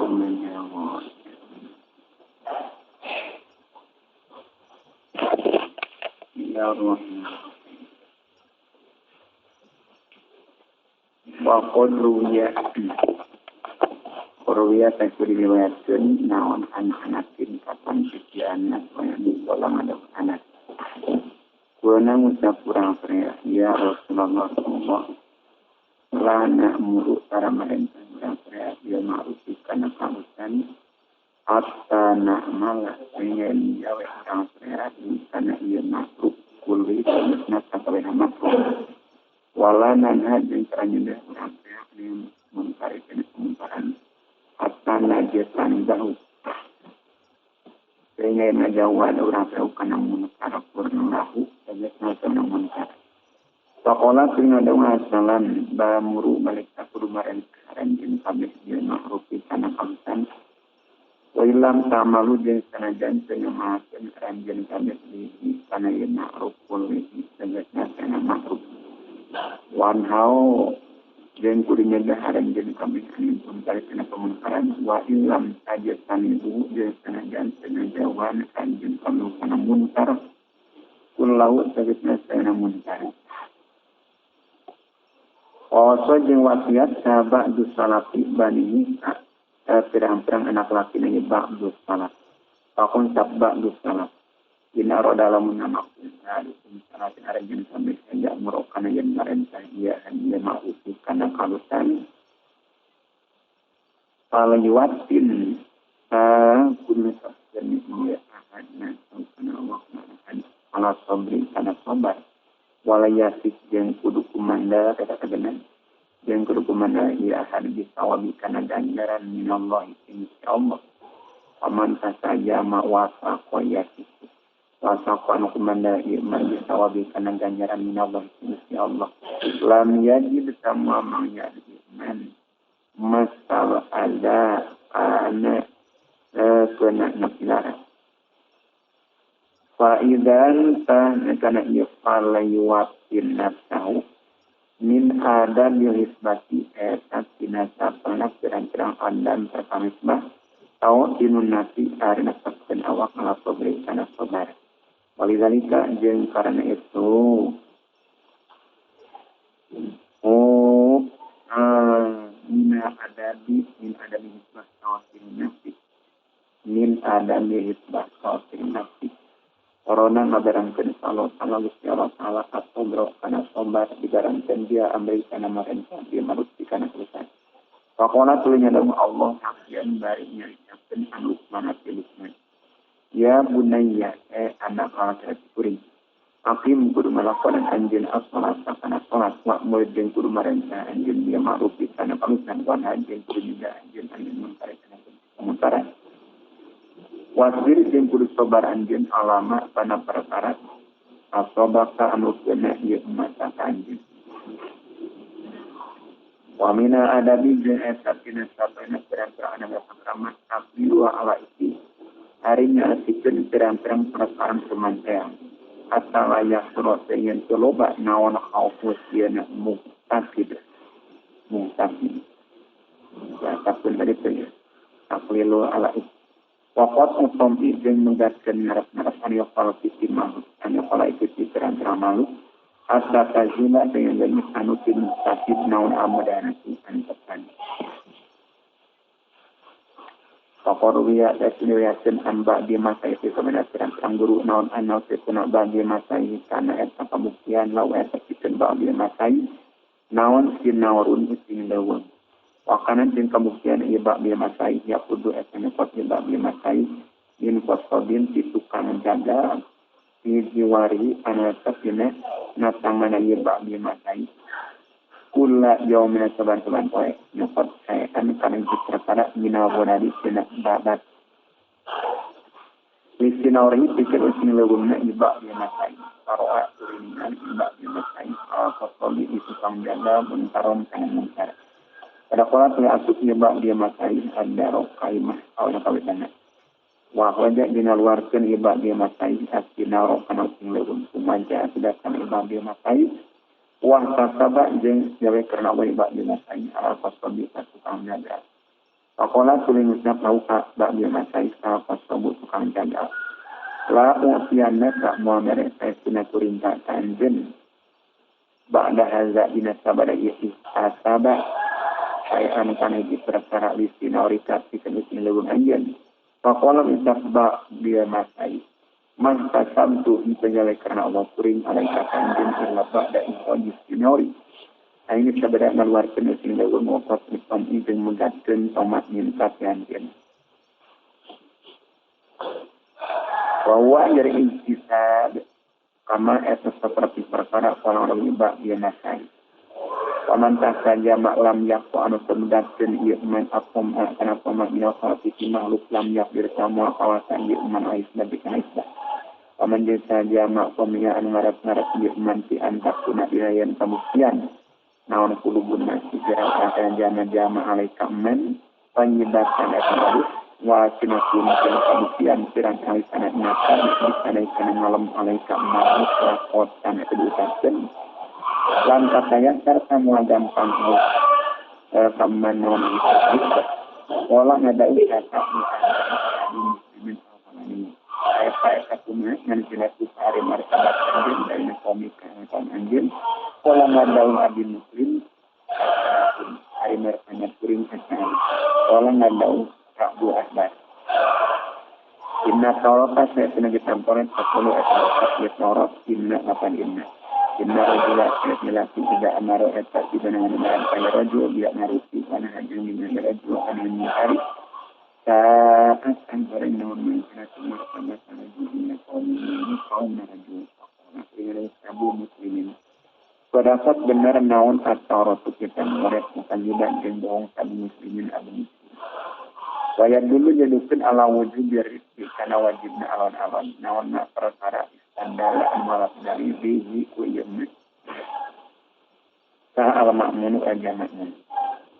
من هواه يا الرحمن وقل ruya takdir riwayatkeun naon anakin kapan sisi anak wayang kolam ada anak. Kurang ngucap kurang pria ya Rasulullah sallallahu lana muru para merentah kurang pria dia ma'rufi kana kausan hatta na'mala pengen jawa kurang pria kana iya makhluk kulli terusna sakabeh makhluk walana jeung karanya kurang pria ni mengkarikeun kemungkaran hatta najetan jauh pengen ngajauhan orang tahu kana munkar purnahu tegesna kana munkar sakola sing ngadawa asalan bamuru balik ka kudu maren karen jeung kabeh ieu makrufi kana kausan wa ilam tamalu jeung sanajan teu ngamakeun ranjeun kabeh di kana ieu makruf kulli tegesna kana makruf wanhau jeung kudu nyegah ranjeun kabeh anu munkar kana pemungkaran wa ilam tajatan ibu jeung sanajan teu ngajauhan ranjeun kabeh kana munkar kullahu tegesna kana munkar. Oso jeung wasiat sahabat dus salafi bani pirang-pirang anak laki nanya ba'dus salaf. Pakon ba'dus salaf. Ina roda lamun nama kusa dusun salafin arajan sambil saja murokana yang marentah ia hanya ma'ufi kana kalusan. Kalau yuwatin kudu sabdan ia ahadna kana Allah ma'ahan ala sabri kana sabar. Walayasik yang kudu kumanda kata-katanan yang kudu kumanda ia ahad bisawabi kana ganjaran minallahi insya Allah paman sasaja ma'wasa koyasik wasa anu kumanda ia bisawabi kana ganjaran minallahi insya Allah lam yajid sama ma'yadi man masal ada ana kena nakilara fa'idan kana yafala yuwatin nafsahu min adam yuhisbati etat tinasa penak pirang-pirang andam terkamisbah tau dinun nasi arina saksen awak ala sobri kana sobar walidhalika jeung karena itu min adami hisbah tawasin nafsi min adami hisbah tawasin nafsi Corona ngabarangkeun salah Gusti Allah taala asobro kana sobar digarangkeun dia ambil kana marentah dia maruti kana kerusakan. Faqala tulinya dalam Allah hakian barinya yakin anu mana pilihna. Ya bunayya anak laki kuring. Aqim kudu melakukan anjeun as-salat kana salat wa meudeung kudu marentah anjeun dia maruti kana kerusakan wan anjeun kudu juga anjeun munkar kana kemungkaran. Wasbir jeung kudu sabar anjeun alama kana perkara asobaka anu kena ieu mata anjeun. Wa mina adabi jeung eta tina sabana perkara anu sakramat tapi wa ala iki harinya asikeun perang-perang perkara kemantean asal layak surat yang loba naon khaufus yeuna muqtasid ya tapi dari itu taklilu ala iki Wakat utompi jeung menggatkeun ngarep-ngarep anu kala sisi makhluk anu kala ikuti terang-terang makhluk asal tajuna dengan lemis anu tin sakit naon amadana anu tepan. Pakoruya desiniakeun amba di masa itu kepada terang-terang guru naon anu sepuna bagi masa ini kana eta pembuktian law eta pikeun bagi masa naon sinaurun sing leuweung. Wakanan jeung kabuktian ieu bab dia masai ya kudu etana pot bab dia masai in fasadin ti tukang jaga di jiwari anu sapina natangana ieu bab dia masai kula yaumina saban-saban poe nyopot anu kana perkara mina bonadi tina babat lisinauri pikir sing leuweungna ieu bab dia masai paroa turingan bab dia masai fasadi di tukang jaga buntaron kana munkar pada kolat yang asuk nyebab dia masai ada rokaimah awalnya kawitana. Wah wajah dinaluarkan ibak dia masai asina rokana sing leuweung kumaja sedangkan ibak dia masai. Wah kasaba jeung jawe karena ibak dia masai ala fasabi tukang jaga. Pakola tuling usap lauka bak dia masai sahabat sebut tukang jaga. La u'tiyanna tak mua mereka suna kuring tak tanjen. Ba'da haza binasa pada isi asaba. Sayaan kana di perkara listina orikat di kenusin lewung anjen. Pakola usap bak dia masai. Man tasabtu impejale karena Allah kuring alaika tanjen illa ba'da info listina ori. Ini sebenarnya luar biasa sehingga mengupas depan itu mengatakan tomat minta yantin. Bahwa dari intisab kama itu seperti perkara orang ibak dia nasai. Pamantah saja maklam yakku anu kemudakan iman akom karena pamat minasati makhluk lam yak bersama kawasan iman ais nabi kaisa. Pamanjir saja makom ya anu ngarap-ngarap iman si antak kuna dirayan kemudian. Naon kulubun nasi gerakan jama-jama alaika men penyebabkan itu wa sinakun kemudian pirang kali sanad nasa disanakan malam alaika maut rakot sanad diucapkan lan katanya serta mua gampang kaman itu wala ngada ucapa muslimin ini saya kuma yang jelas hari martabat anjing dari komik anjing wala ngada abi muslim hari martabat kuring sekali wala ngada Rabu Akbar. Inna tawaka saya pernah ditamporan 10 ayat Taurat inna 8 inna. Inna rajula laki tidak amaru eta dengan amaran kaya rajul dia maruti kana hajung dengan rajul kana hari. Saat anggaran naon mengkira semua pada rajul kaum rajul. Ini sabu muslimin. Terdapat benar naon at-Taurat kita murid mukajiban dan bohong sabu muslimin abdi. Wayat dulu jadukkan ala wujud rizki karena wajibnya alon-alon. Naonna perkara istandala amalat dari bihi kuyemnya. Sah al-ma'munu ajamaknya.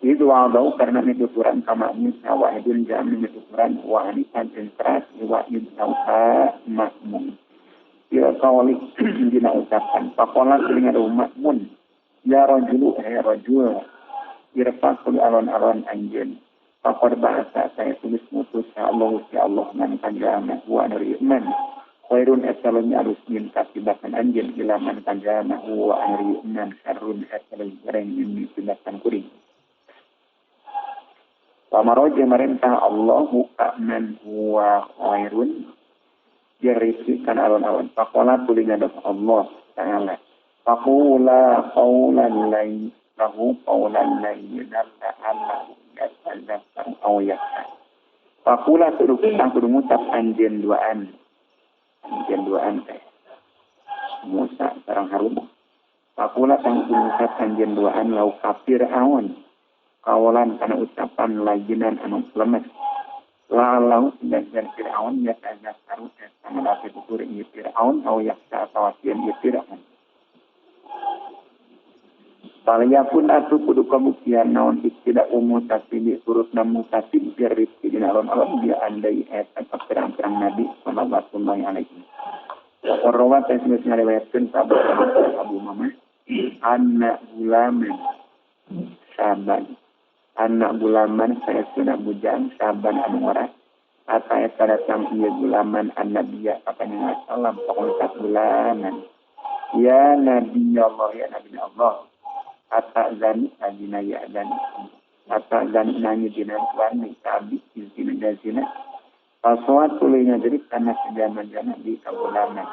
Itu wa'adau karena menuturan kamaknya. Wa'idun jamin menuturan wa'ani konsentrasi wa'id sauha makmun. Bila kawalik dina ucapan. Pakola telinga ada makmun. Ya rajulu rajul. Irfak kuli alon-alon anjen. Fakor bahasa saya tulis mutus ya Allah man panjama wa anri iman khairun esalon arus min katibakan anjen ila man panjama wa anri iman syarrun esalon goreng ini tindakan kuring pamaroja merintah Allahu ka'man huwa khairun dirisikan alon-alon fakola tulinga doa Allah ta'ala fakula qawlan lain lahu qawlan lain dan ta'ala dan awyak. Pakula turut kita mengucap anjen duaan teh. Musa sarang Harun. Pakula tang mengucap anjen duaan lau kafir awan. Kawalan karena ucapan lajinan anu lemes. La lau dan Fir'aun ya tanya sarut sama dapat ukur ini Fir'aun awyak ta'atawasian ya Fir'aun. Palaya pun atu kudu kebuktian naon tidak tasbih turut namu tasbih biar rizki dina alon-alon dia andai etap perang-perang Nabi sallallahu alaihi wasallam. Rawat tasbih ngariwayatkeun sahabat Abu Mamah anak gulaman saban anak gulaman saya sudah bujang saban anu ora ata eta datang ieu gulaman annabiya kapan salam pokona gulaman ya nabi Allah ya nabi Allah Ata zani adina ya zani. Ata zani nanya dina wani tabi izina jazina. Paswat tulinya jadi karena sejaman-jaman di kabulaman.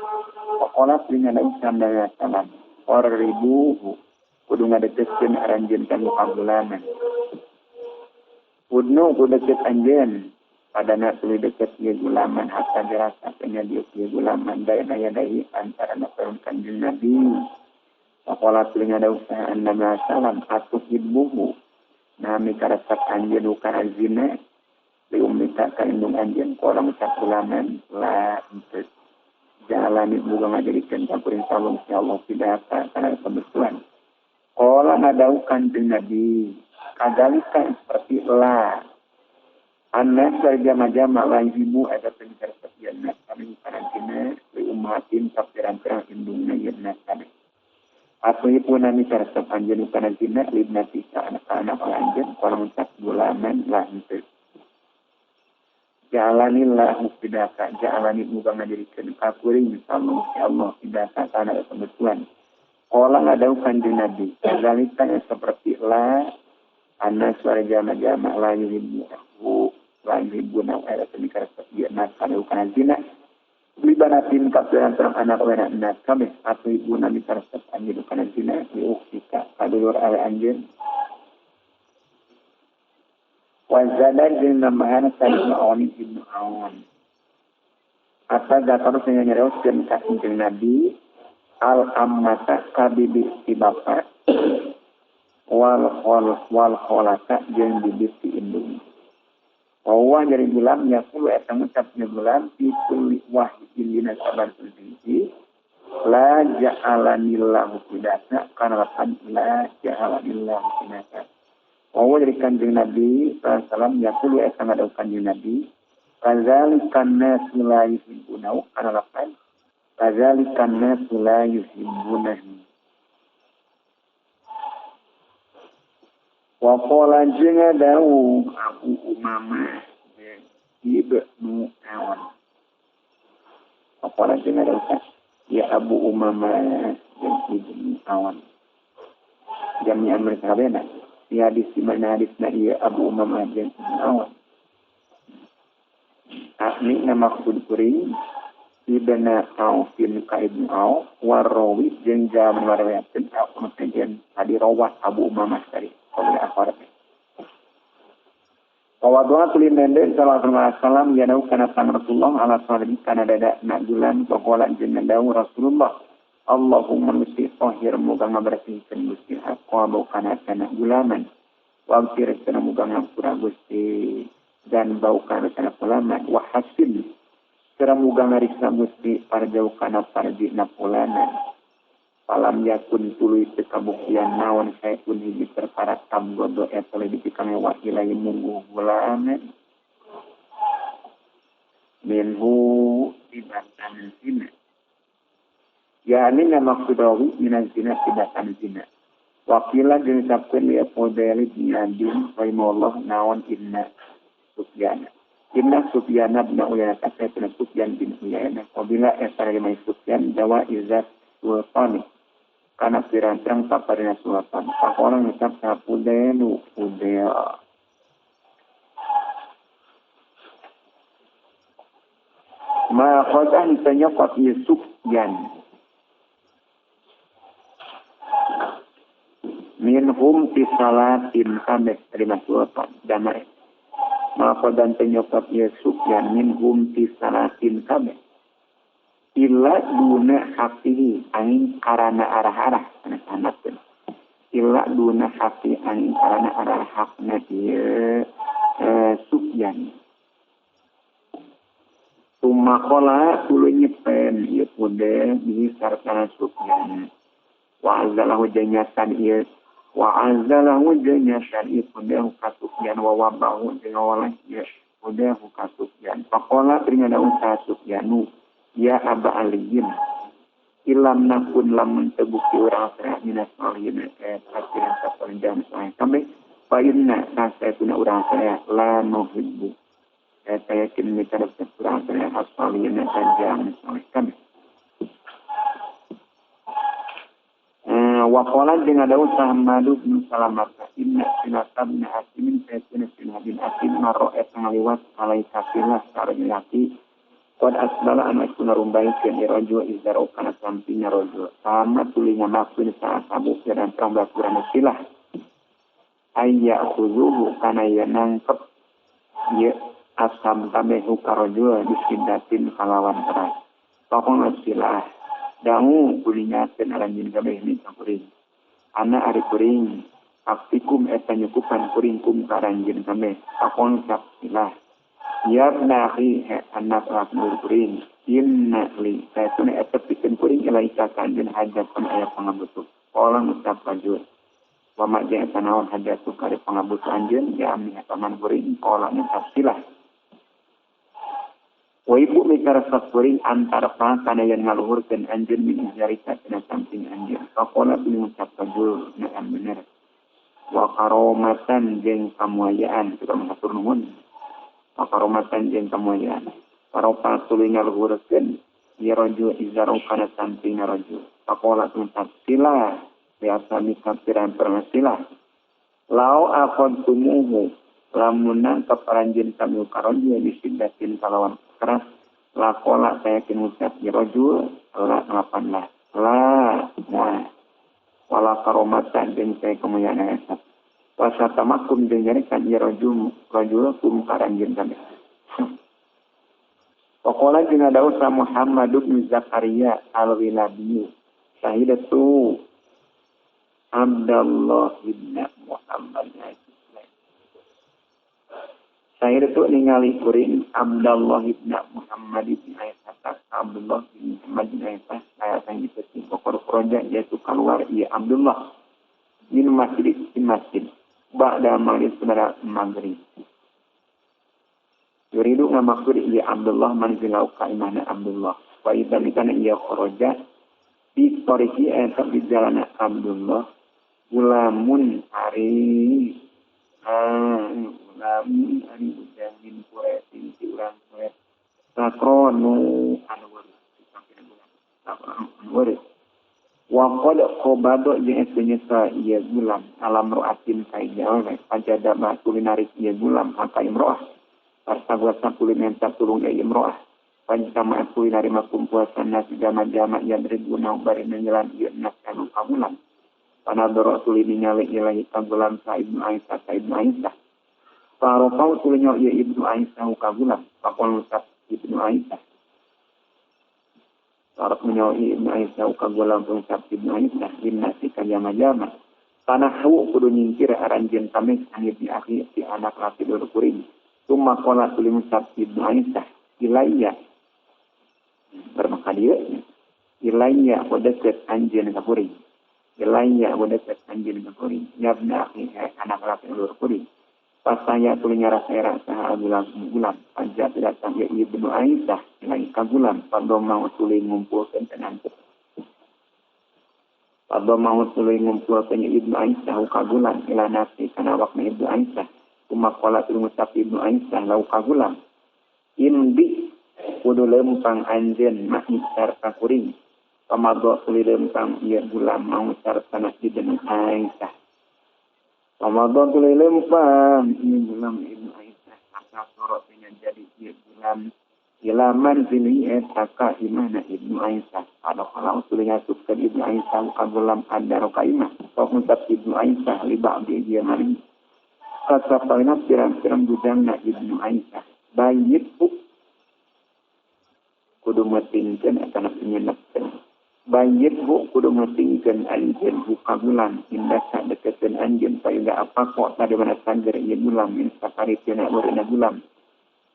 Pokola tulinya daun sandaya salam. Ribuhu. Kudu ngadekeskeun aranjeun kanu kabulaman. Kudnu kudu deket anjeun. Padana tuluy deket ieu gulaman hatta dirasa kanya dieu gulaman daya antara napeun kanjeng Nabi. Pakola telinga ada usaha nama salam atuh ibuhu. Nami karasak anjen ukara zina. Diumita kaindung anjen korang sakulaman. La untuk jalan buka ngajadikan campurin salung si Allah tidak karena kebetulan. Kola nadau kanjeng Nabi. Kadalika seperti la. Anak berjama-jama lain ibu ada pencar sepian nas. Kami karantina. Diumatin kapiran-pirang indungnya yang nas kami. Atau pun nami terhadap anjen ukana zina libnati ke anak-anak anjen kalau mencap gulaman lah itu. Ja'alanillahu fidaka, ja'alani muga ngajadikeun ka kuring sallallahu ya Allah fidaka kana kebetulan. Orang ada kanjeng Nabi, kadzalika seperti la anna suara jama-jama la yuhibbu la yuhibbu na era senikar dia nak kana ukana zina. Libanatin kapiran terang anak wena nak kami atau ibu nabi karsat anjir ukana zina diuktika kadulur ale anjir. Wazadar jeung nambahan sayyidina Awan ibnu Awan. Asa zakar sing nyareoskeun ka kanjeng Nabi al-ammata kabibi si bapak wal kholata jeung bibit si indung. Wawa dari bulan yakulu eta ngucapnya bulan fikul wahidin dina sabar suci la ja'alanillahu fidaka kana lapan la ja'alanillahu fidaka. Wawa dari kanjeng Nabi sallallahu yakulu eta ngadau kanjeng Nabi kadzalikan nasu la yuhibbuna kana lapan kadzalikan nasu la yuhibbuna. Wa qala jeung dawuh Abu Umamah ibnu Awan. Wa qala jeung dawuh ya Abu Umamah ibnu Awan. Jami amr sabena ya hadis di mana hadisna ya Abu Umamah ibnu Awan. Akni nama maksud kuring ibna Aufin ka ibnu Auf warawi jeung jaman warawiyatkeun aku mungkin tadi rawat Abu Umamah tadi. Oleh akhirat. Qawadwa tulin nende sallallahu alaihi wasallam yanau kana Rasulullah ala sallallahu kana dada nak bulan pokola jeung dawu Rasulullah Allahumma musti tahhir muga ngabersihkeun Gusti aqwa kana kana bulanan wa fir kana muga ngampura Gusti dan bau kana kana bulanan wa hasil kana muga ngariksa Gusti parjau kana parjina bulanan. Palam yakun tuluy kabuktian naon saya pun hiji perkara tamgodo eta lebih dikame wakilai munggu bulan minhu tibatan zina ya ini maksud rawi minan zina tibatan zina wakila diucapkeun ya podeli dinadin rahimallahu naon inna Sufyan bin Uyainah kata Sufyan bin Uyainah apabila eta mai Sufyan dawa izat sultani karena pirang-pirang paparina sultan pakola ngucap sapudenu udea ma qadan tanyaqat Sufyan minhum fi salatin khamis terima sultan damai ma qadan tanyaqat Sufyan minhum fi salatin khamis illa duna hati angin karana arah-arah sanad-sanad illa duna hati angin karana arah-arah dia Sufyan tumakola tulu nyepen ieu pude di sartana Sufyan wa azalahu janyatan ieu wa azalahu janyatan ieu pude ka Sufyan wa wabahu jeung walah ieu pude ka Sufyan pakola teringa daun sa Sufyanu ya Aba Aliyin ilam nakun lamun terbukti orang saya minas malihin kasihan saparinjam saya kami painna saya punya orang saya la nuhibbu saya yakin mereka dapat orang saya asalihin sanjam saya kami waqala dengan daun Muhammad bin Salamah inna sinatabna hakimin saya punya sinabin hakim maro'et ngaliwat alaikafilah sarang laki Kod asbala anak kuna rumbaikeun irojo izaro kana sampingnya rojo sama tulingan nafsun saat sabu dan tambah kurang silah ayya khuzuhu kana ya nangkep ya asam tabehu karojo disidatin kalawan teras pokoknya silah dangu kulingakeun alanjin kabeh ni kuring ana ari kuring aktikum eta nyukupan kuring kum karanjin kabeh pokoknya silah ya nahi anak raknul kuring inna li saytuna etepikeun kuring ilaika kanjeun hajatun aya pangabutuh qala ngucap kajur wa majeng sanaon hajatu kare pangabutuh anjeun ya amni paman kuring qala ngucap silah wa ibu mikarasa kuring antara kana yang ngaluhurkeun anjeun min jarika tina samping anjeun qala ngucap kajur na bener wa karomatan jeung kamuayaan tukang matur nuhun Pakaromatan jeung kamuliaan. Paropa tulingal hurufkeun ya rajul izaro kana samping rajul. Pakola tuntas sila biasa mikapiran permasila. Lau akon tumuhu lamunan keparanjin kami karoju disidatin kalawan keras lakola saya kinucap ya rajul la 18 la nah wala karomatan jeung saya kemuliaan esat. Wasa tamakum jeung nyarikan ya rajul kum karanjin kami. Pakola jeung daud sa Muhammad bin Zakaria al-Wilabi syahidatu Abdullah bin Muhammad. Saya itu ningali kuring Abdullah bin Muhammad bin Aisyah. Abdullah bin Muhammad bin Aisyah. Saya tanya itu pokok projek yaitu keluar ia Abdullah bin masjid. Ba'da maghrib saudara maghrib. Yuridu ngamaksud ia Abdullah manzilau kaimana Abdullah. Wa idzalikana ia kharaja di toriki eta di jalan Abdullah. Gulamun hari gulamun hari ujangin kuretin si urang kuret sakronu anwari waqad qobado jeung esnya sa ieu gulam alam roatin kaijawa pajada kulinarik ieu gulam apa imroah partabuasa kulinenta tulung ieu imroah pancama kulinari makum puasana jama-jama yang riguna bari nyelan ieu nas anu kamulan panadoro tulini nyale ilahi kagulam sa Ibnu Aisyah. Parokau tulinya ia Ibnu Aisyah kagulam. Pakon usap Ibnu Aisyah. Parok menyawai Ibnu Aisyah kagulam usap Ibnu Aisyah. Linnasi kajama-jama. Tanahu kudu nyingkir aranjen kami sangit di akhir si anak laki dulu kuring. Tumma kola tulim usap Ibnu Aisyah. Ilaiya. Bermaka dia. Ilaiya wadeket anjen kapuring. Ilaiya wadeket anjin ngakuri yabna akhi anak laki ulur kuri pas saya tulinya rasa gulam panja datang ya Ibnu Aisyah ilai kagulam pada mau tuli ngumpulkan tenangkut pada mau tuli ngumpulkan Ibnu Aisyah kagulam ila nafsi kana wakna Ibnu Aisyah kumakola tuli ngucap Ibnu Aisyah lau kagulam indi kudu lempang anjen mahisar kakuring Pamadok tulilem kang ia gulam mau sartana Ibnu Aisyah. Pamadok tulilem kang ia gulam Ibnu Aisyah. Maka sorot dengan jadi ia gulam ilaman sini etaka imana Ibnu Aisyah. Ada kalau tulinya subkan Ibnu Aisyah kagulam ada rokaimah. Kau ngucap Ibnu Aisyah libak dia mari. Kata palinat pirang-pirang budangna Ibnu Aisyah. Bayit kudu metingkan akan penyenapkan. Banjir kudu metingkan anjen buka bulan indah sak deketan anjen paida apa kok tadi mana sangger ieu bulan min sakari tina urina bulan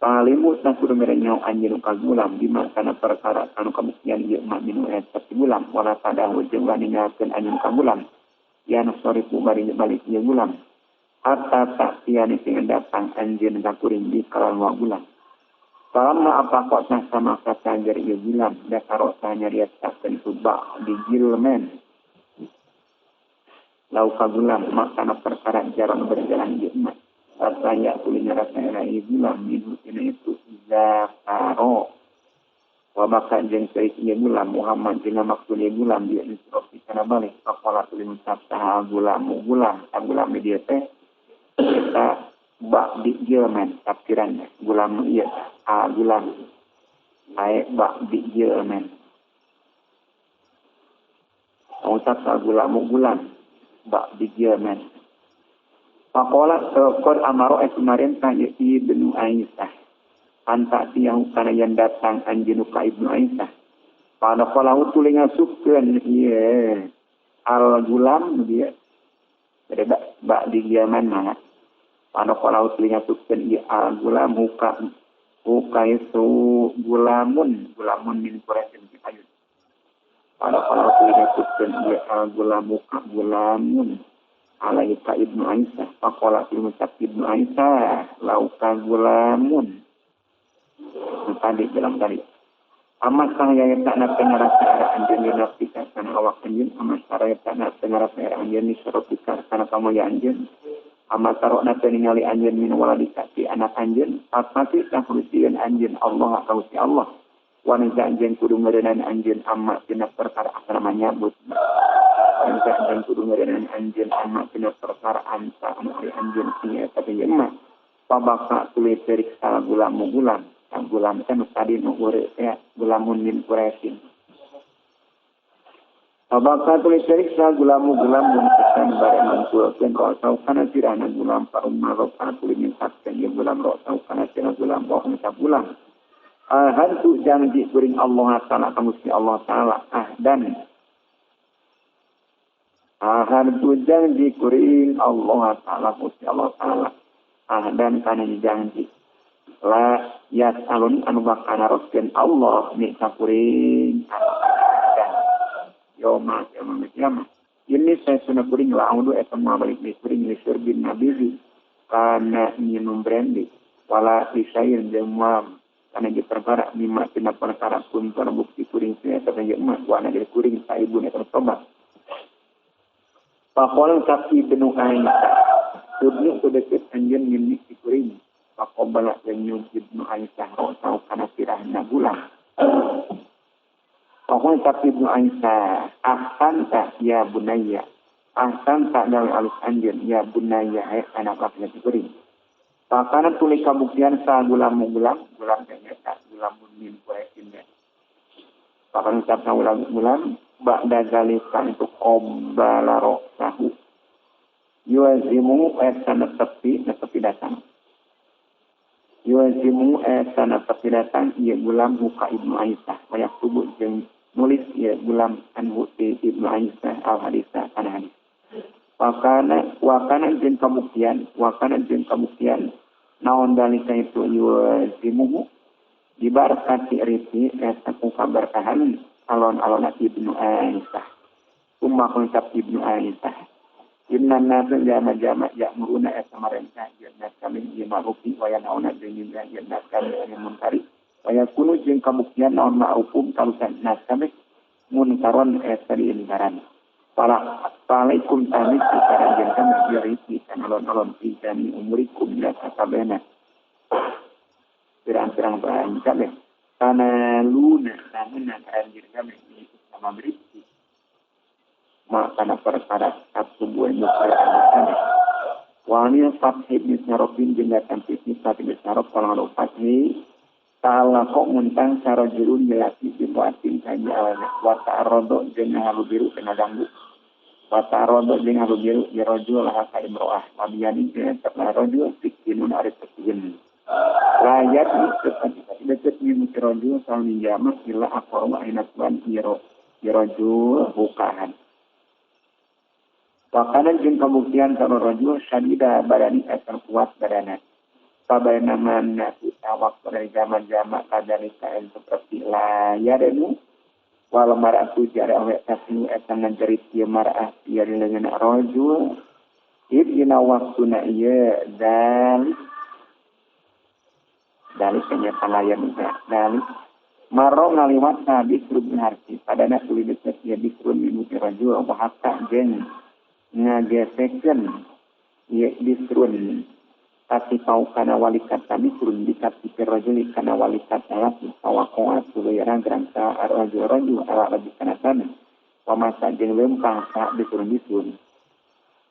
palimu tak kudu merenyo anjen buka bulan di makana perkara anu kemestian ieu mak minu eta bulan wala tadahu jeung ninggalkeun anjen buka bulan yan sorifu bari balik ieu bulan hatta tak tiani sing datang anjen kakuring di kalangan bulan Selama apa kok sama kata dari ia bilang, dasar osanya dia takkan subak di jilmen. Lauka gulam, makana perkara jarang berjalan di emas. Rasanya kuliner rasanya ia bilang, minusnya itu zakaro. Wabakan jeng serik ia gulam, Muhammad dengan maksudnya gulam, dia instruksi karena balik. Kapola tulim sabtaha gulam, media teh. Kita bak di jilmen, tafsirannya. Gulam iya. Gulam baik bak di Jerman. Ucap gulam bak di Jerman. Pakola sekor amaro kemarin tanya Ibnu Aisyah. Anta tiang kana yang datang anjeun ka Ibnu Aisyah. Pada kalau tulinga sukeun ieu al gulam dia. Bak di Jerman mah. Pada kalau tulinga sukeun ieu al gulam Ukaisu gulamun min kuresin kipayun. Pada kalau disebutkan dia gulamun alaihi ka Ibnu Aisyah. Pakola mengucap Ibnu Aisyah lauka gulamun. Tadi bilang tadi. Amat saya tak nak pengarasa arah anjen dinafsika karena awak anjen. Amat saya tak nak pengarasa arah anjen disuruh pikar karena kamu ya anjen. Amatarokna ningali anjeun min waladika ti anak anjeun pasti kakusian anjeun Allah kausi Allah wanita anjeun kudu ngeureunana anjeun amma tina perkara asana nyambut wanita anjeun kudu ngeureunana anjeun amma tina perkara anta anu ari anjeun sia tapi mah pabaka tulis periksa gulam kan tadi nu ureu ya gulamun min quraisin Abaka tulis periksa gulamun kesan barang mengkulkan rosau kana tirana gulam parumma rosau tulis saksen ya gulam rosau kana tirana gulam bohong sabulang. Hantu janji kuring Allah Ta'ala kamu si Allah Ta'ala dan hantu janji kuring Allah Ta'ala kamu si Allah Ta'ala dan kana janji la yas'alun anu bakana rosken Allah ni sakuring Yoma ini saya sudah kuring laudu etama balik di kuring di surbin nabi karena minum brandy wala isair demam karena di perkara lima tina perkara pun terbukti kuring saya terjadi emas wana dari kuring saya ibu nih tertobat pakol kaki penuh air subnu sudah kesanjian milik di kuring pakol balak yang nyucid nu aisyah rosau karena sirahna bulan Pokoknya tapi Ibnu Aisyah, ahsan tak ya bunaya, ahsan tak dari alus anjir ya bunaya, anak laki-laki kuring. Pakanan tulis kabuktian sa gulam kayaknya tak gulam min kuesin ya. Pakanan tak sa gulam ba'da zalika untuk obbalaro sahu. Yuazimu sana tepi datang. Yuazimu sana tepi datang ia gulam muka Ibnu Aisyah, banyak tubuh jeung nulis ya gulam anhu Ibnu Aisyah al-hadisah kana hadis. Wakana jeung kabuktian naon dalika itu yuzimuhu dibarakati riti eta ku kaberkahan alon-alon Ibnu Aisyah. Konsep Ibnu Aisyah. Inna nasa jama-jama ya'muruna eta marentah jannat kami ieu ma'rufi wa yanauna jeung jannat kami anu munkari. Waya kuno jeung kabuktian naon ma'rufum kalusan nasabe munkaron eta di lingkaran. Alaikum tamik sekarang jeung kami diriti kan alon-alon pijani umurikum la sakabena. Pirang-pirang bahan kabeh. Kana luna namun anjir kami sama berisi. Makana perkara satu buah mukra kami. Wani fathib nisarofin jeung datang fitni fathib nisarop kalau fathib Ta'ala kok muntang sarojulun jelati dibuatin saja alana. Wata rodo dengan halu biru kena ganggu. Wata rodo dengan halu biru dirojul lahaka imro'ah. Wabiyani dengan terlah rojul sikinun arif kesihin. Layat ini dekat ini rojul soal ninjama sila akorwa inatuan dirojul bukaan. Wakanan jeng kebuktian kalau rojul syadidah badani asal kuat badanat. Pabayna mana kita waktu dari zaman-zaman kadarika yang seperti layarenu walau maratu jara awet tasnu etan ngejerit dia marah dia dengan rojul idina waktuna iya dalik kenyataan layar juga dalik maro ngaliwat nabi surubin harti padana tulidet ya disrun minuti rojul wahaka jeng ngagesekan iya disrun tapi kau kana walikat kami turun dikasih kerajuli kana walikat alat pawakoat dulu ya gerangsa rajul ala lebih kana sana pamasa jeung lempang sa diturun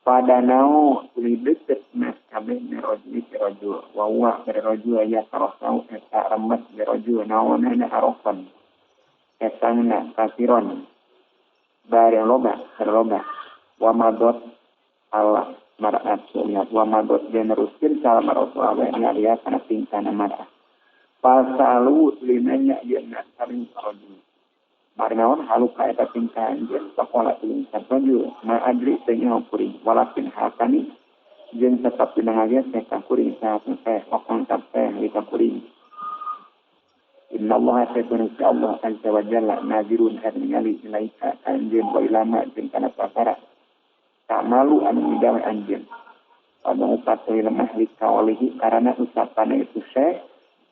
pada nau lidet nas kabeh rajul rajul wa rajul ya tarasau eta remet rajul nawana arafan etangna kasiron bare loba wa madot Allah mar'at sunnah wa madot generuskin salam Rasulullah yang dia kana tingkana mar'at pasalu linanya jannat saring rajul marnaon haluka eta tingkan jeung sakola tingkan rajul ma adri tanya kuring walakin hakani jeung tetap pinangaja teh kuring saha teh wakon teh lika kuring Inna Allah ta'ala Allah azza wa jalla nazirun hadingali ilaika anjeun wa ilama jeung kana perkara tak malu anu midawe anjeun. Pada upatui lemah likawalihi karena ucapan itu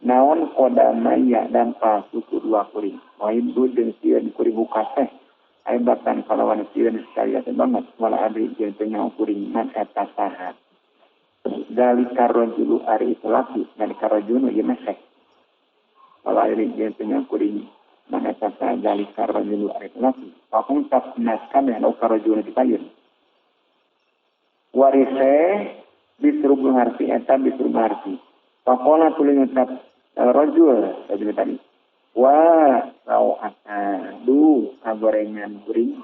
naon kodamaya dan palsu kedua kuring. Wain budeng sieun kuring hukaseh. Aibatan kalawan sieun sekalian banget. Wala adri jeung tengah kuring man eta saha. Dalika rajulu ari itu laki, dalika rajulu ieu mesek. Kalau ari dia tanya kuring mana kata dalika rajulu ari itu laki. Pakung tak naskan yang ka rajulu dipayun. Warise bisru harfi eta bisru harfi. Pakola tuling ucap rajul tadi. Wah, kau du kagorengan kuring.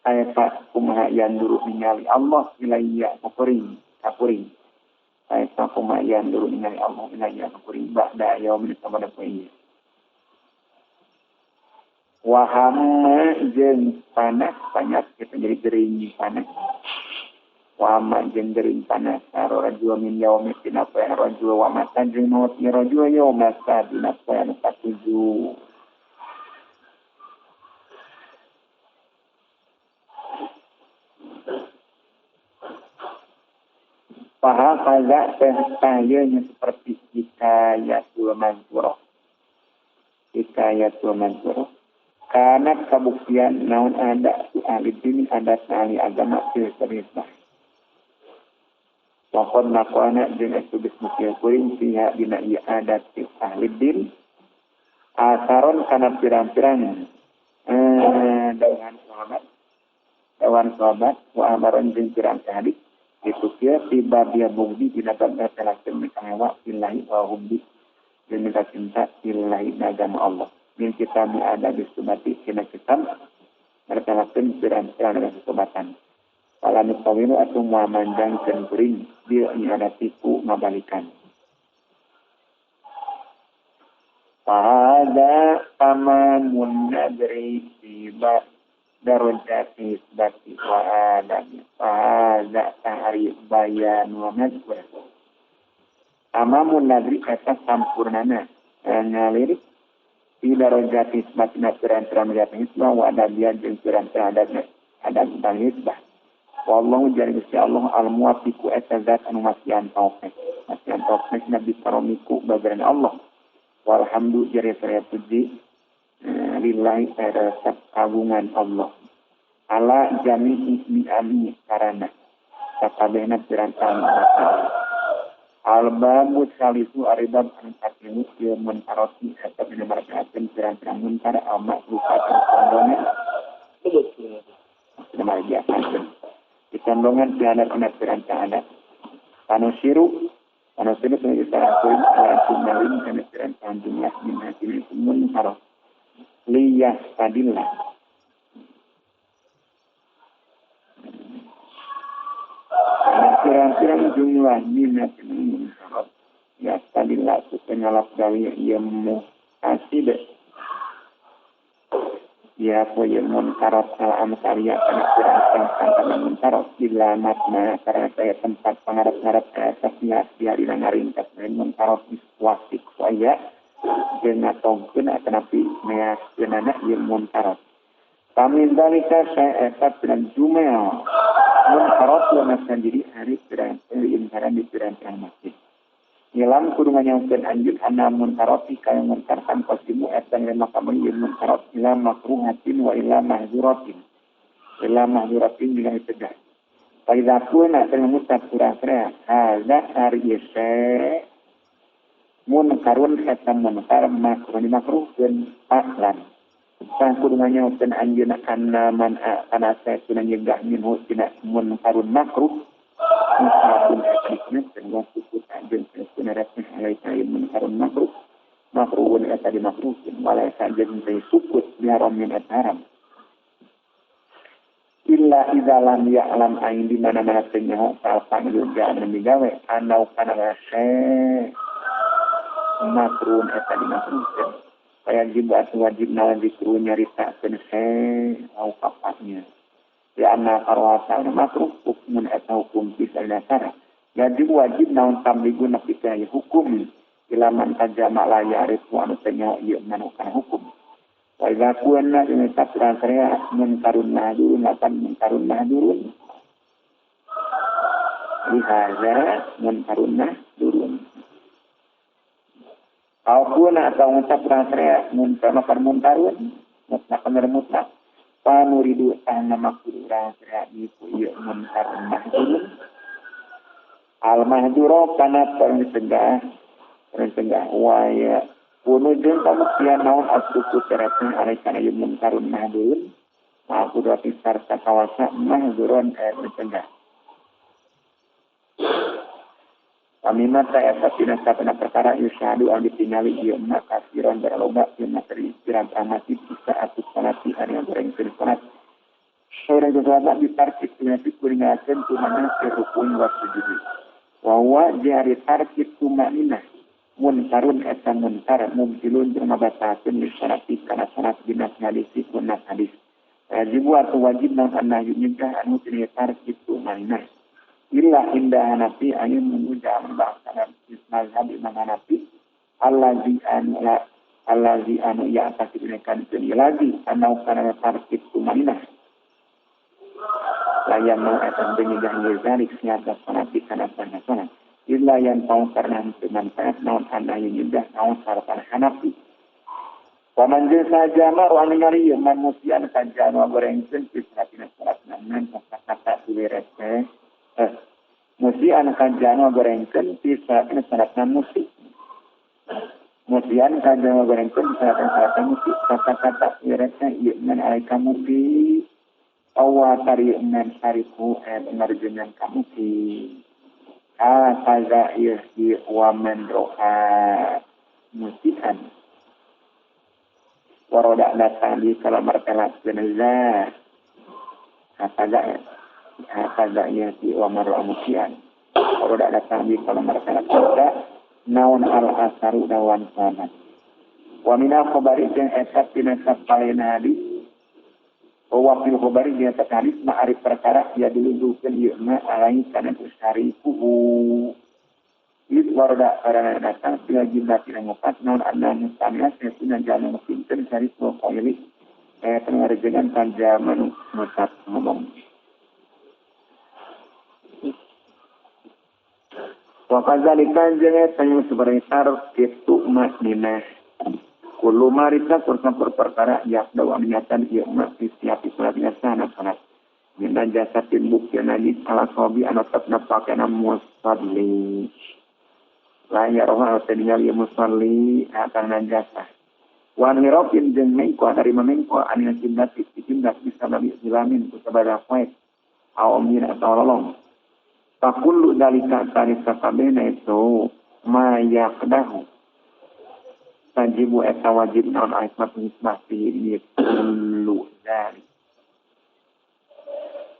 Saya tak kumaha yang dulu ningali Allah ilayya kuring. Saya tak kumaha yang dulu ningali Allah ilayya kuring. Ba'da yaumin sabada poin. Wahama jeung panas banyak kita jadi gering panas. Wahama jeung gering panas. Rajul min yaumin tinapa rajul wa mata jeung maut ni rajul yaumasa tinapa anu katujuh. Paha kaza tentayanya seperti hikayatul mansurah. Hikayatul mansurah. Karena kabuktian naon ada si ahli dini ada ahli agama silsilah. Wakon nakwana dengan subis mukia kuring pihak dina ia ada si ahli din. Asaron karena pirang-pirang dawan sahabat wa amaron jeung pirang hadis. Itu kia tiba dia bugdi binatang terlaksana mekawa billahi wa hubbi dan minta cinta billahi agama Allah. Min kita mi ada di subati kena kita terlaksana pirang-pirang dengan kesempatan. Kalau nukawinu atau muamandang dan kuring dia ini ada tipu ngabalikan. Pada tamamun nadri tiba darajati isbati wa adami fahada ta'arif bayan wa mazkur amamun nadri kata sampurnana ngalirik di darajati isbati nafiran-firan isbah wa adabiyan jeung firan-firan adab isbah wallahu jari Gusti Allah al-muwafiqu etazat anu masian taufik nabi karomiku bagian Allah walhamdu jari saya puji lillahi terhadap kagungan Allah ala jami'i bi'ami karana sakabehna pirang-pirang al-babu salisu aribab an-katimu ya munkaroti atau binamarkaatkan pirang-pirang munkar al-makrukat al-kondongan binamarkaatkan dikondongan dianak-anak pirang-pirang adat panusiru sebagai sarakuin ala-kumalin karena pirang-pirang jumlah minhajini munkarot liyah tadillah pirang-pirang jumlah minat munkarat ya tadillah sepengalap dari ia muhasib ya poye munkarat al-amsariya karena pirang-pirang sangkana munkarat bila makna karena saya tempat pengarap-ngarap atasnya biarina ngaringkas dan munkarat iswasik waya dengan tongkun atanapi meyakinana yang munkarat. Kami dalika saya etat dan jumel munkarat yang sendiri hari inkaran di pirang-pirang masjid. Ngilam kudungan yang anjut ana munkarati kaya munkarkan kosimu etan lima kamu yang munkarat ila makruhatin wa ila mahzuratin. Ila mahzuratin bila itedah. Paidapun akan mengutak surah-surah hadza hari munkarun eta munkar makruh dan aslan. Sangkudungannya upen anjeuna kana man kana saytuna nyegah minhu tina munkarun makruh. Munkarun eta dikena dengan sukut anjeun sebenarnya alai kain munkarun makruh. Makruhun eta dimakruhin walai sajen teh sukut biharam min haram. Illa idza lam ya'lam ain di mana-mana teh nyaho salpan juga anu digawe anau kana makruh eta dimakruhkan. Kayak jibat wajib nawan disuruh nyarita sense au kapatnya. Ya anna karwasa makruh hukumun eta hukum bisa dasar. Jadi wajib nawan tamligu napika hukum ilaman tajama la ya'rif wa anu tanya ieu manukan hukum. Wa idza kunna in tasraya munkarun nahdurun akan munkarun nahdurun. Lihaza munkarun nahdurun. Aku nak tahu ngucap rasanya munkar munkarun mutlak mutlak panuridu tanah maksud rasanya itu ia munkar mahdurun Al-mahduro kana pencegah waya kuno jeung pamuktian naon asuku teratna alaikana yumun karun mahdurun aku berarti sarta kawasa mahduron pencegah Pamina ta eta tina satana perkara yusadu al ditingali ieu mak kasiron berloba ieu materi piran pramati bisa atus salati ari goreng keur salat sore salat ditarkib tina kuringakeun kumana rukun wa sujud wa jari tarkib kumanina munkarun eta munkar mubtilun jeung mabatakeun disarati kana salat dina hadis kunna hadis wajib atau wajib naon annahu nyegah anu tina tarkib kumanina illa indah hanafi ayu menguja membahas mazhab Imam Hanafi allazi anu ya atas diberikan ini lagi anau kana tarkib kumanina layan mau atas menyegah nyezarik nyata fanatik kana sana illa yang tahu karena bermanfaat naon anda yang nyegah naon sarapan Hanafi paman saja mar wani ngari man musian kajana gorengkeun pisatina salat nan kata dilerete musian kajana gorengkeun pisatina salat nan musik musian kajana gorengkeun pisatina salat nan musik kata dilerete ieu man ai kamu di awal tari men hariku benar dengan kamu di kaza di wamen roha musikan waroda datang di kalamar telat jenazah kaza di wamen roha musikan waroda datang di kalamar telat jenazah naon al asaru dawan sana wa mina khabari jeung eta tina sapalena hadis Wafil khobari dia tertarik ma'arif perkara dia dilindungkan yukna alai kana usari kuhu itu waroda karena datang bila jumlah tidak ngopat non anda mustamia sesuna jalan mungkin cari koili pengaruh dengan panjaman musat ngomong wakazalikan jengat tanya sebagai tarkitu maknina Kulo marita kurang perkara yak dawa niatan ieu mak setiap salat biasa salat. Minta jasa timbuk yang najis ala sobi anu tetna pakaian musalli. Laya roha tadinya ieu musalli akan najasa. Wan hirofin jeung mengko dari memengko anu tindak bisa nabi silamin kusabada poek. Aomin atau lolong. Pakullu dalika tarisa kabena itu mayaqdahu. Tajibu eta wajib naon aimat nisbah fi kullu dari.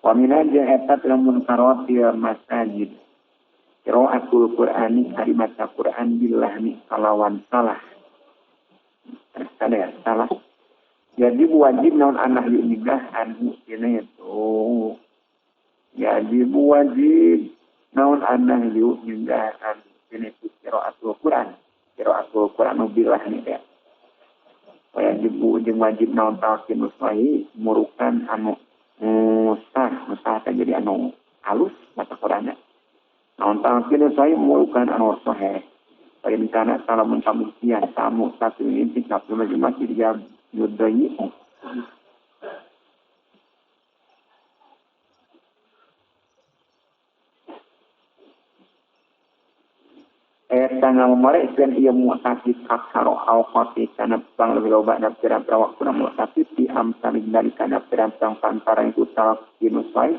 Wa minaj eta lamun karat ya masajid. Qiraatul Qur'ani ari maca Qur'an billahi kalawan salah. Terkadang salah. Jadi wajib naon anak nikah anu kene itu. Jadi wajib naon anak nikah anu kene itu qiraatul Qur'an. Qiraatul Qur'an billah ni teh. Wajib jeung wajib naon talqin usai murukan anu musah teh jadi anu halus maca Qur'anna. Naon talqin usai murukan anu sahih. Paling kana salamun pamungkian tamu satu inti satu majlis dia yudai. Tanggal memerikkan ia mu'takid aksaro awqati kana bang lebih loba nafsiran waktu na mu'takid di amsalin dari kana perampang pantara itu talqinusai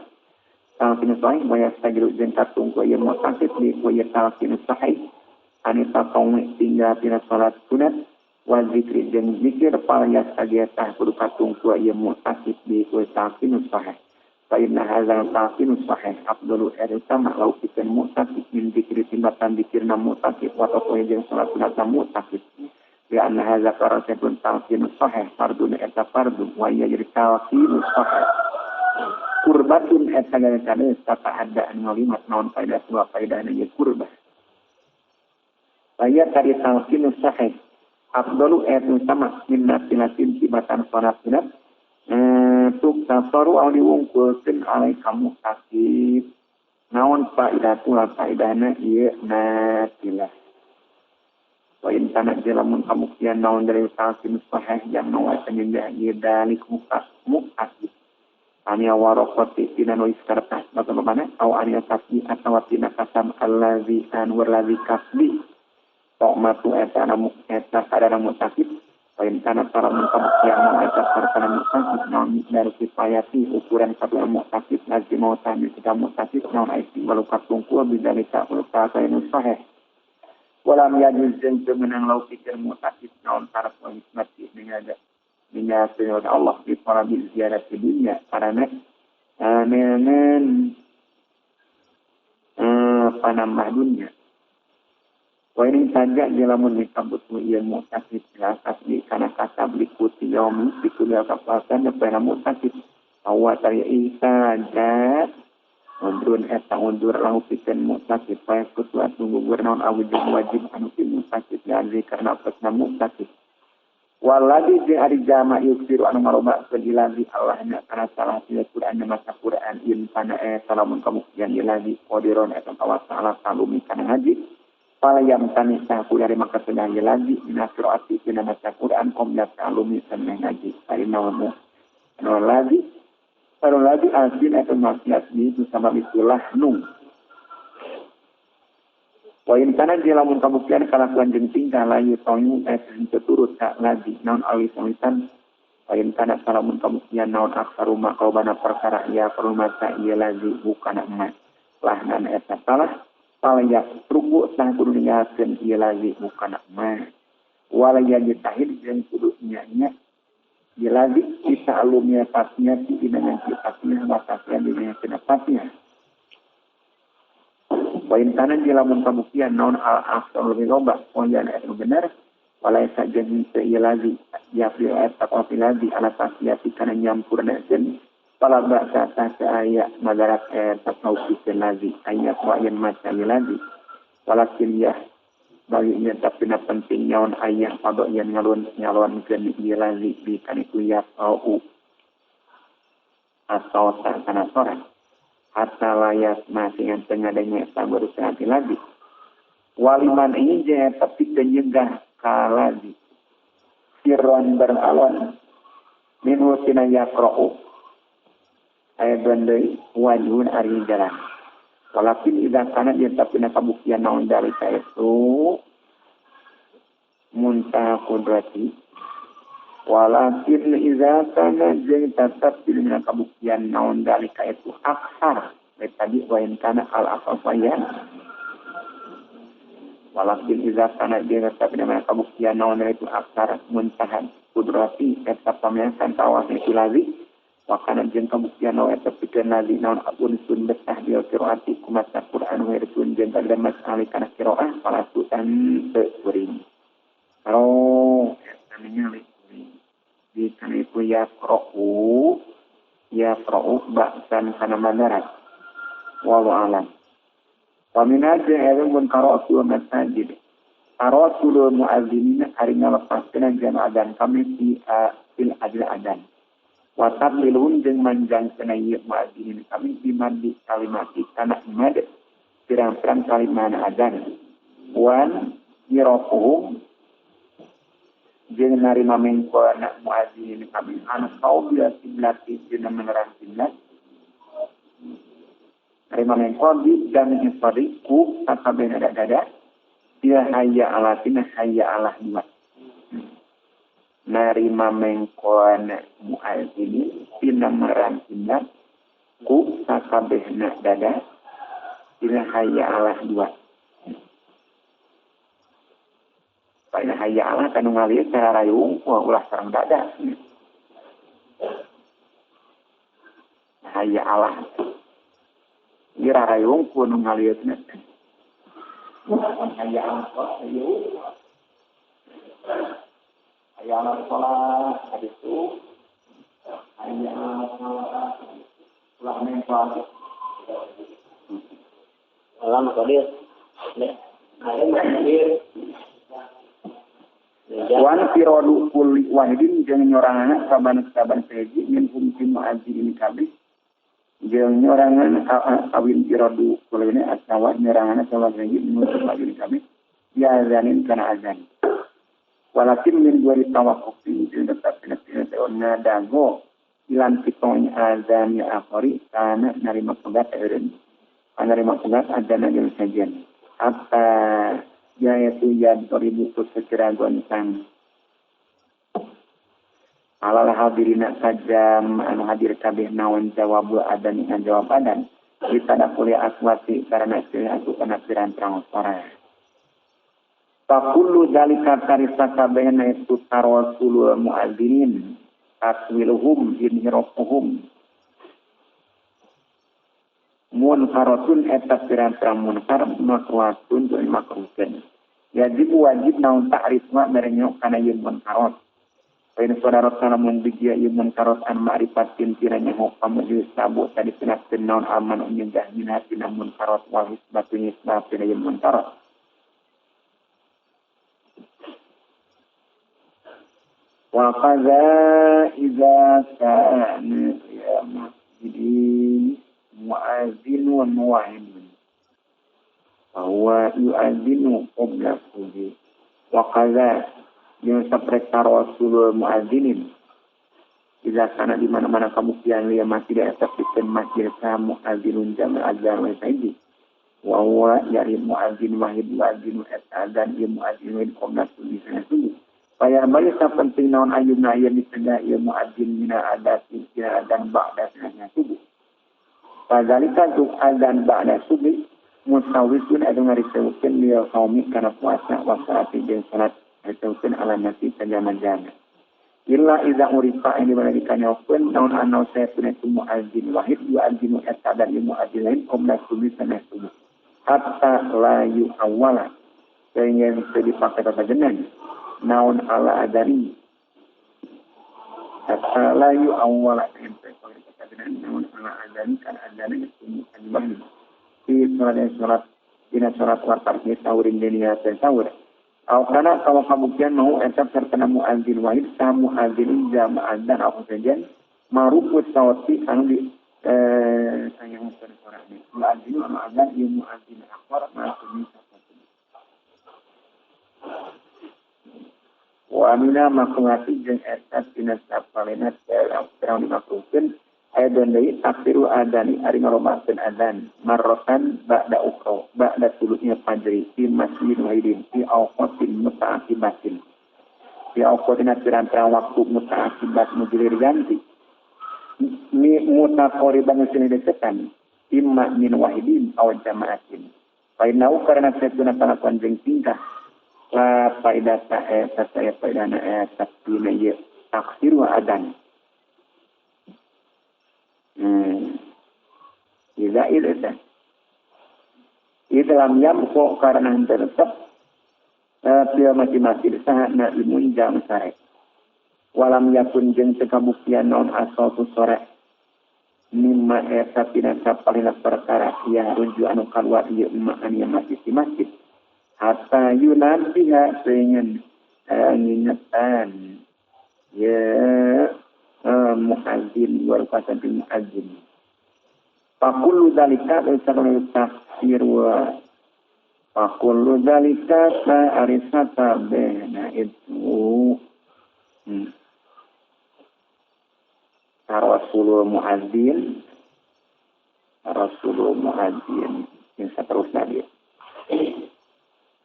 waya sajiru jengkat tunggu ia mu'takid di waya talqinusai anita kaumi tinggal tina salat sunat wa zikri jeng zikir palayas agiyatah kudu katunggu ia mu'takid di waya talqinusai Fa'inna hazal talqinu sahih afdalu eritama lau kitan mu'takid min dikri timbatan dikirna mu'takid watakohi jeng salat sunatan mu'takid lianna hazal karasetun talqinu sahih fardun eta fardun wa iya jadi talqinu sahih kurbatun eta gaya-gaya tata adaan ngalimat naon faidah suwa faidah na kurbah Fa'iyat tadi talqinu sahih afdalu eritama min nasilatin timbatan salat sunat tuk tasaru au diwungkulkeun alai kamu sakit naon faedatul faedahna ieu natilah wa in kana jalamun kamu naon dari talqin sahih yang nawa tanjah ieu dalik mukasib ania warokoti tina nulis kertas bagaimana au ania kasbi atau tina kasam allazi anwar lazi kasbi tok matu eta namu eta kadana mutakib pain kana para mutakian mau eta sartana mutakib naon dari kifayati ukuran satu mutakib lazim mau tanya kita mutakib naon aisi walukat tungku bidari tak lupa kain sahih walam yajuz jeung menang lau pikir mutakib naon para hikmati dengan dengan Allah di para ziarah di dunia karena dengan panambah dunia. Wah ini saja jelamun disebut ilmu mutakib jelasas di karena kata berikuti yaumi dikuliah kapasan dan mutakib awal saya saja undurun eta undur lahu piken mutakib paya kutuat gugur naon wajib anu mutakib dan karena pesna mutakib waladi jeung ari jama yuksiru anu ngarobakeun ilazi Allahna kana salah sila Quran masa Quran in kana salamun kamukian ilazi qadiron eta kawasa ala kalumi kana ngaji pala yam tani saku dari maka sedang ilazi minasroati kana masa Quran komda kalumi kana ngaji ari nawamu anu lazi asin eta maksiat itu sama itulah nung Wain kana jelamun kabukian kalakuan jeung tingkah layu tonyu turut tak lagi naon awi samitan wain kana salamun kabukian naon aksaruma kaubana perkara ia perumata ia lagi bukan emas lahnan eta salah palaya ruku sah kudu ningalkeun ia lagi bukan emas walaya ditahid jeung kudu nya ia lagi kita alumnya pasnya dengan sifatnya batasnya dengan pendapatnya Wain kanan jelamun kabukian naon al-afsal lebih loba poyan itu benar walai sajadin se'ilazi ya fil at-taqafi lazi ala tasiyati kana nyampurna sen pala ba'sa ta'aya madarat tasawfi lazi ayat wa'yan maca lazi walakin ya baginya tapi na penting nyaon ayat pada yang nyalon keun lazi bi kana kuya au atau kana soran hatta layas masih yang tengadanya tak berusaha lagi. Waliman ini je tapi kenyegah kaladi. Sirron beralon minhu tina yakro'u. Ayat bandai wajun ari jalan. Walakin idha kana dia tapi nak kabuktian naon dari itu muntah kudrati. Walakin idza kana jeung tetap dina kabuktian naon dalika itu aksar tadi wain kana al afafayan walakin idza kana jeung tetap dina kabuktian naon itu aksar muntahan kudrati tetap pamiasan tawas itu lazi wakana jeung kabuktian naon eta pikeun lazi naon abun sun betah di qiraati kumasa Quran wa sun jeung kadamas ali kana qiraah palasutan teu kuring karo namanya di kana itu yaqra'u ba'san kana madarat wallahu alam wa min hadza ilmun qara'atu wa masajid qara'atu mu'adzinin ari ngalepaskeun jamaah adan kami di fil adan wa tablilun jeung manjangkeun ieu mu'adzinin kami di mandi kalimati kana imad pirang-pirang kalimana adan wan yirafuhum jeung narima mengko anak muadzin kami anak kau bila siblati dina menerang silat narima mengko di dan ifadiku sakabeh dada dia hayya alatina hayya alah dua narima mengko anak muadzin dina menerang silat ku sakabeh dada dia hayya alah dua Paina hayya Allah kanu ngalieu cara rayung ulah sareng dada. Hayya Allah. Ira rayung kudu ngalieutna. Hayya Allah kok ayo. Hayya Allah salat hadisu. Hayya Allah ulah nempel. Allah makadir. Ada makadir. Wan firadu kulli wahidin jeung nyorangan saban seji min humkin mu'adzin kabeh jeung nyorangan awin firadu kulli asawa nyorangan saban seji min mu'adzin kabeh ya azanin kana azan walakin min dua tawaqqufin jeung tetap pina dago ilan pitong azan ya akhori kana narima pegat eureun. Narima pegat azan jeung sajian. Hatta yaitu yad ribu sekira goncang. Alal hadirina sajam anu hadir kabeh naon jawabul adan ing jawab adan. Kita dak kuliah aswati karena istilah aku kana pirang-pirang suara. Fakulu dalika karisa kabehna itu tawasulul muadzinin taswiluhum inhirofuhum munkaratun eta pirang-pirang munkar makruhatun dan makruhkeun. Yajib wajib naon ta'rifna merenyok kana ieu munkarat. Pain saudara salamun bigia ieu munkarat an ma'rifatin tiranya hukam majlis sabu tadi pinakeun naon aman nyegah minatina munkarat wal hisbatu hisbatu ieu munkarat. Wa qadza idza kana ya masjidin mu'adzinun wahidun bahwa yu'adzinu qabla sujud wa qadza yang seperti Rasul mu'adzinin idza kana di mana-mana kamu kian liya masjid atapikeun masjid ka mu'adzinun jama' azan wa sayyidi wa huwa yari mu'adzin wahid mu'adzinu adzan ya mu'adzin qabla sujud Paya balik sa penting naon ayuna aya dicegah ieu muadzin mina adati ila adan ba'da sana subuh. Padalika tuk adan ba'da subuh musawwitun adu ngariseukeun dia qaumi kana puasa wa saati jeung salat ngariseukeun ala nasi sajama-jama. Illa idza urifa ini balik kanyakeun naon anu saytun itu muadzin wahid yu'adzinu adan ieu muadzin lain qabla subuh sana subuh. Hatta la yu'awwala sehingga bisa dipakai kata jenan. Naun ala adari hatta la yu'awwala sampai pada katakan naun ala adari kan adana itu al-wahid di surat wartarnya saurin dunia sahur atau karena kalau kabuktian mau esap serta muadzin wahid sama muadzin jama'an dan apa saja marufus sawati anu di sayang suara ini muadzin ma'adzan ya muadzin akhbar ma'adzin wa amina makruhati jeung eta tina sapalenat perang dimakruhkeun aya deui takdiru adani ari ngaromakeun adzan marratan ba'da ukhra ba'da tulunya fajri fi masjid wahidin fi awqatin muta'aqibatin fi awqatin pirang-pirang waktu muta'aqibat mujilir ganti mi mutaqariban sini deketan imma min wahidin aw jama'atin fa inau karena satuna panakuan jeung tingkah la faidata saya faidana takdina ya taksiru adan ila ilata dalam yam kok karena tetap dia masing-masing sahana ilmu jam sare walam yakun jeung sekabuktian naon asal tu sore mimma eta tina sapalina perkara ya ruju anu kalwa ieu emaan yang masih di masjid hatta yunasiha pengen ngingetan ya muadzin wal fasadi muadzin faqulu dzalika sabana tafsir wa faqulu dzalika arisata bena itu rasulul muadzin yang seterusnya dia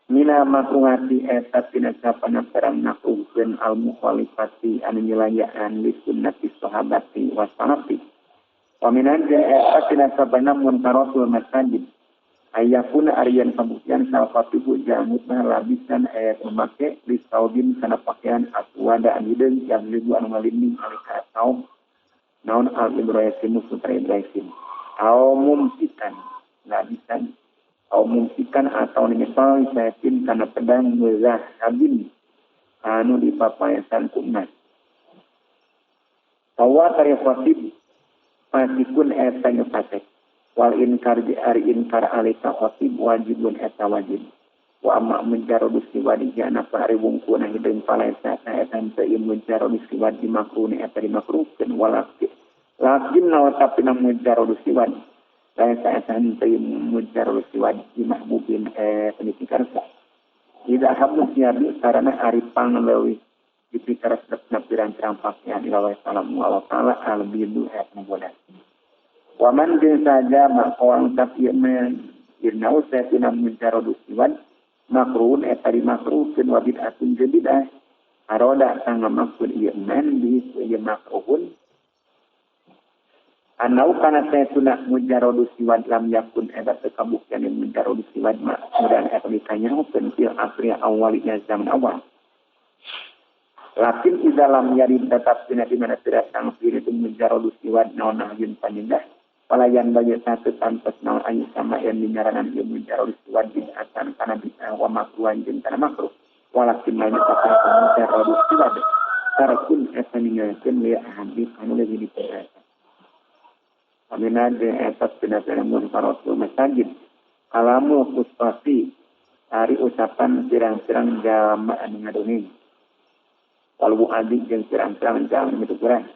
Mina makruhati eta tina sapana perang nakruhkeun al-mukhalifati anu nyelayaan li sunnati sahabati wa salafi. Wa minan eta tina sapana munkaratul masajid. Ayakuna ariyan pembuktian salafatibu jamutna labisan ayat memake li saubin kana pakaian aswada anideun yang libu anu ngalinding alika saum naon al-ibrahim putra Ibrahim. Au mumsikan labisan atau mumsikan atau menyesal syaitin karena pedang mezah habin anu dipapayasan kumnas. Tawa karya khotib pasikun eta nyepasek wal inkar di ari inkar alika khotib wajibun eta wajib wa amma menjarudus siwadi jana pari wungkuna hideung palaisa eta teu menjarudus siwadi makruni eta dimakruhkeun walaki lakin nawatapina menjarudus siwadi saya saat itu mujarul siwadi mahbubin pendidikan. Tidak habis siabi karena aripang lewi dipikir sedepna pirang-pirang pakaian ila wa ta'ala al-bidu ayat mubodas. Waman jeung saja makawang tafiyemen irnau saytuna muncarodusiwan makruhun eta dimakruhkeun wa bid'atun bidah aroda sanga maksud ieu men bi ieu makruhun anau kana saytuna muncarodusiwan lam yakun eta kabuktian muncarodusiwan mak mudan eta ditanyakeun fil asri awalnya zaman awal. Lakin di dalam yarid tetap di mana tidak sang pilih itu muncarodusiwan naon ayun panindah palayan bagi satu tanpa naon ayu sama yang dinyaranan dia muncarodusiwan bid'atan kana bid'ah wa makruhan jeung kana makruh walakin lain kata muncarodusiwan tarakun eta ninggalkeun li hadis anu lagi diperhatikan. Amina de eta pina-pina muncarodu masjid kalamu kustasi hari ucapan pirang-pirang jamaah anu ngadongeng walau adik jeung pirang-pirang jamaah itu Quran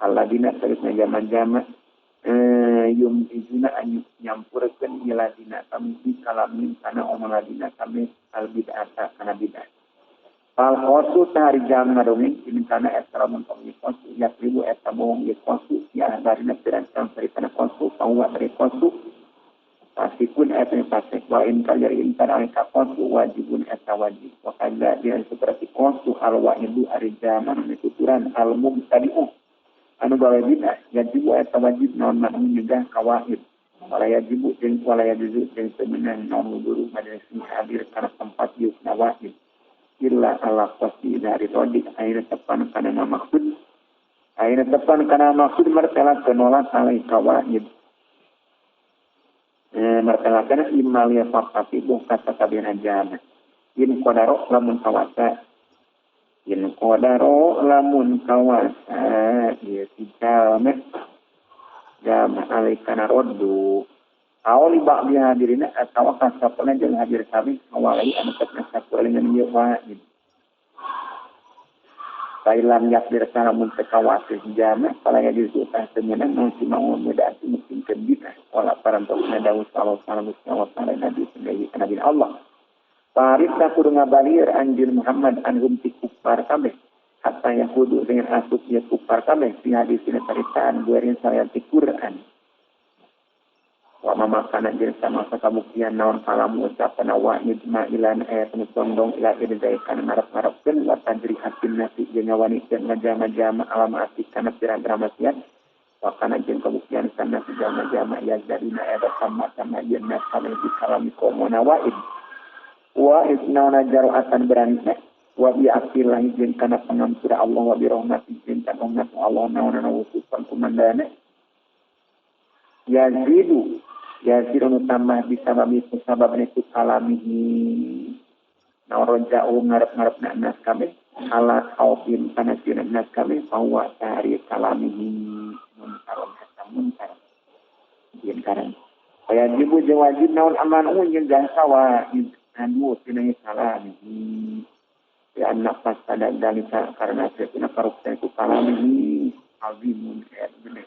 alladina sarisna jamaah yum dijuna an nyampurkeun iladina kami di kalamin kana omaladina kami al bid'ata kana bid'ah. Fal qasu tahari jamaah dongeng ini kana ekstramun komunikasi ya ribu ekstramung ye qasu ya darina pirang-pirang saripana qasu pawa dari qasu pasikun eta pasik wa in kalir intan alika qasu wajibun eta wajib wa kadza dia seperti qasu al wa'idu ari jamaah nuturan al mubtadi'u anu gawe bid'ah yajibu eta wajib naon mah nyegah kawaid wala yajibu jeung wala yajuzu jeung semenang naon guru majelis hadir kana tempat yuk nawaid illa ala qasdi dari rodik aina tepan kana maksud martela kenolak alai kawaid martela kana imal ya faqati buka sakabena jana in qadaro lamun kawasa in qadaro lamun kawasa ya tikame jama alaikana roddu awali ba'di hadirina atawa kasapana jeung hadir kami awali anu katna sakuelingan ieu wa'id Thailand yakdir kana mun tekawase jama palaya disutah temenan masih mau muda mungkin kedita wala parantosna dawu sallallahu alaihi wasallam nabi sebagai nabi Allah Paris kudu ngabalir anjir Muhammad anhum ti kufar kabeh hatta yahudu dengan asuk ya kufar kabeh fi hadis ini ceritaan guerin saya ti Quran wa mamakana jeung sama sakabuktian naon kalamu ucapan wa idma ilan ayat nusondong ila idaikan marap-marapkeun wa tajri hatin nasi jeung ngawanikeun ngajama-jama alam ati kana pirang-pirang maksiat wa kana jeung kabuktian kana jama-jama ya dadina eta sama-sama jeung nasale di kalami komona wa'id wa isnauna jaru'atan berani wa bi aqillahi jeung kana pangampura Allah wa bi rahmati jeung kana rahmat Allah naona wusupan kumandana yazidu anu tambah bisa babi sabab itu kalamihi naon jauh ngarep-ngarepna nas kabeh ala qaufin kana sieun nas kabeh bahwa sari kalamihi munkaron munkaron yen karan aya jibu jeung wajib naon aman jeung jangsawa anu tina kalamihi ya anak pas pada dalika karena saya parukna ku kalamihi azimun gede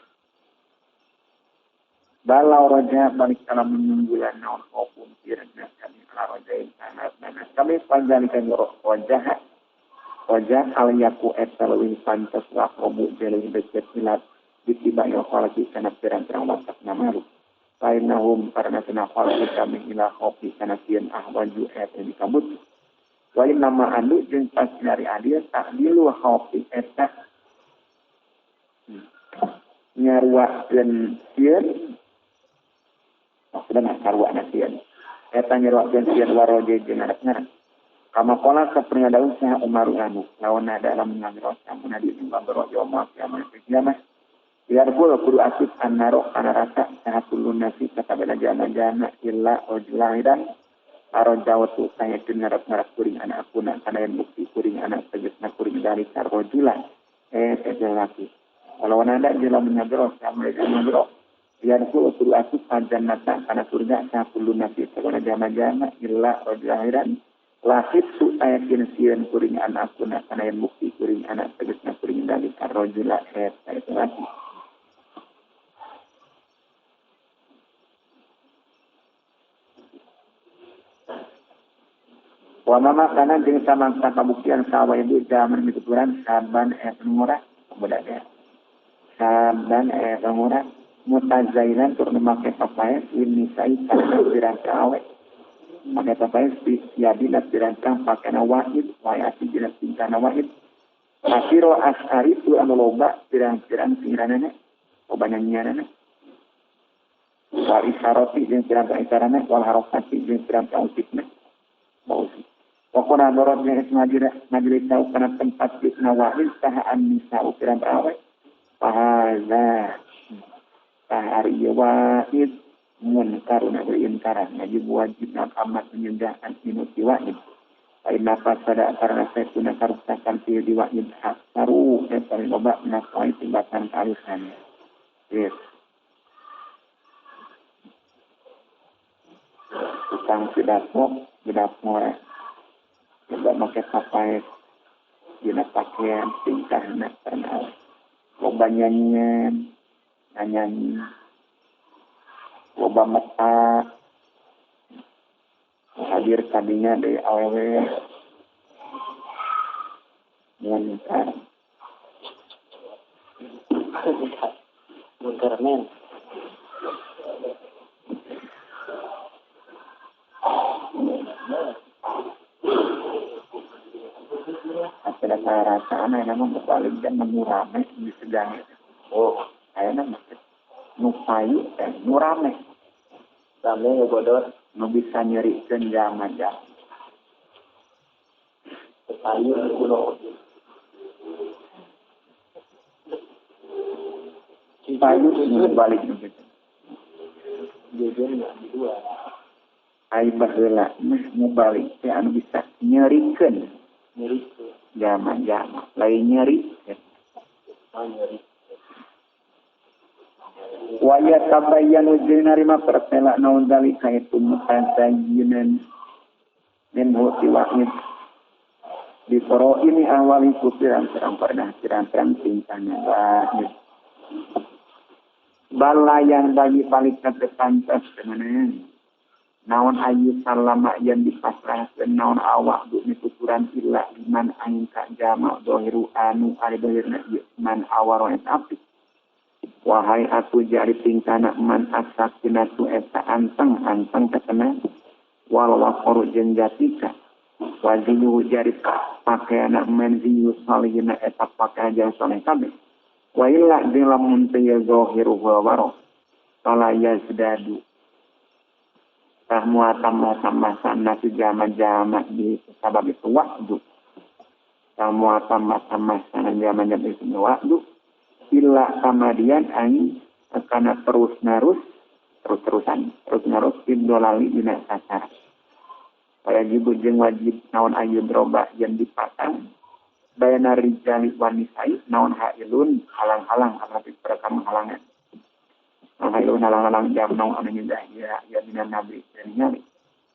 balau raja balik dalam menunggulan naon opun kirana kami ala raja sana mana kami panjalikan wajah al yaku etalwi pantas wa qabu jalil beset silat ditiba ya qalati kana pirang-pirang watak namaru lainahum karena kena qalati kami ila kopi kana sieun ahwaju et di kabut wali nama anu jeung pas dari adil takdilu kopi eta nyarwakeun sieun maksudna sarwa nasian eta nyarwakeun sieun waroje jeung ngaran kama qala saprina daun sa Umar anu lawan dalam ngangros sampun di bambaro yoma kiamat kiamat biar pula kudu asik annaro kana rasa sahatul nasi katabana jana-jana illa ujlahidan arojawatu saya ngarep-ngarep kuring anak akuna kana yang bukti kuring anak tegesna kuring dari sarojula laki walau nada dalam ngagros sampai ngagros biar pula kudu asik jannata kana surga sahatul nasi katabana jana-jana illa ujlahidan lahir tu ayatin sieun kuring anak akuna kana yang bukti kuring anak tegesna kuring dari sarojula laki Wa mama kana jeung samangsa kabuktian sawa ibu zaman mituturan saban ngurah budaya. Saban ngurah mutazailan tur make papaes ini sai kana dirangka awet. Make papaes ya bila dirangka pakana wahid wa ati jelas tingkana wahid. Asiro asari tu anu loba pirang-pirang piranana obanyannyana. Wa isarati jeung pirang-pirang isarana wal harokati jeung pirang-pirang usikna. Bausi. Pokona dorot yang majelis tahu kana tempat fitnah wahid sahaan nisa ukiran berawai. Pahala sahari wahid munkaruna berinkaran. Wajib nak amat menyedahkan minuti wahid. Paina pasada karena saya guna karusakan di wahid saru saya paling obat menasai timbatan karusan. Yes. Tukang pidato tidak pakai papai, tidak pakaian tingkah nak kenal. Loba nyanyian, loba mata, hadir tadinya dari awewe, munkar men. Ada perasaan yang memang berbalik dan mengurame di sedang itu. Oh, ayana maksud nupayu dan nurame. Rame ya bodor, nu bisa nyerikeun jama-jama. Nupayu kulo. Payu nu balik begitu. Jujurnya dua. Ai baheula mah nu balik teh anu bisa nyerikeun. Jama-jama lain nyeri waya tabayyan ujri narima pertela naun dalika itu mutazayinan min huti wahid di poro ini awali kupiran-piran pernah piran-piran tingkahnya wahid balayan bagi palikat pantas dengan naon ayu salama yang dipasrahkeun naon awak du mituturan illa iman aing ka jama dohiru anu ari dohirna man awaro eta api wahai aku jari tingkana man asakina tu eta anteng ketena wal waqaru jeung jatika wajihu jari pakaiana man ziyu salihina eta pakaian saleh kabeh wa illa jeung lamun teu dohiru waro fala yazdadu muatam-muatam nasi jama-jama di sabab itu waktu. Muatam-muatam jama-jama itu waktu. Illa kamadian aing karena terus-menerus idolali dina sasar. Wajib jeung wajib naon ayu droba yang dipasang. Bayana rijali wanisai naon hailun halang-halang api perekam halangan. Hailun halang-halang jam naon anu nyindah ya minan nabi dan nyali.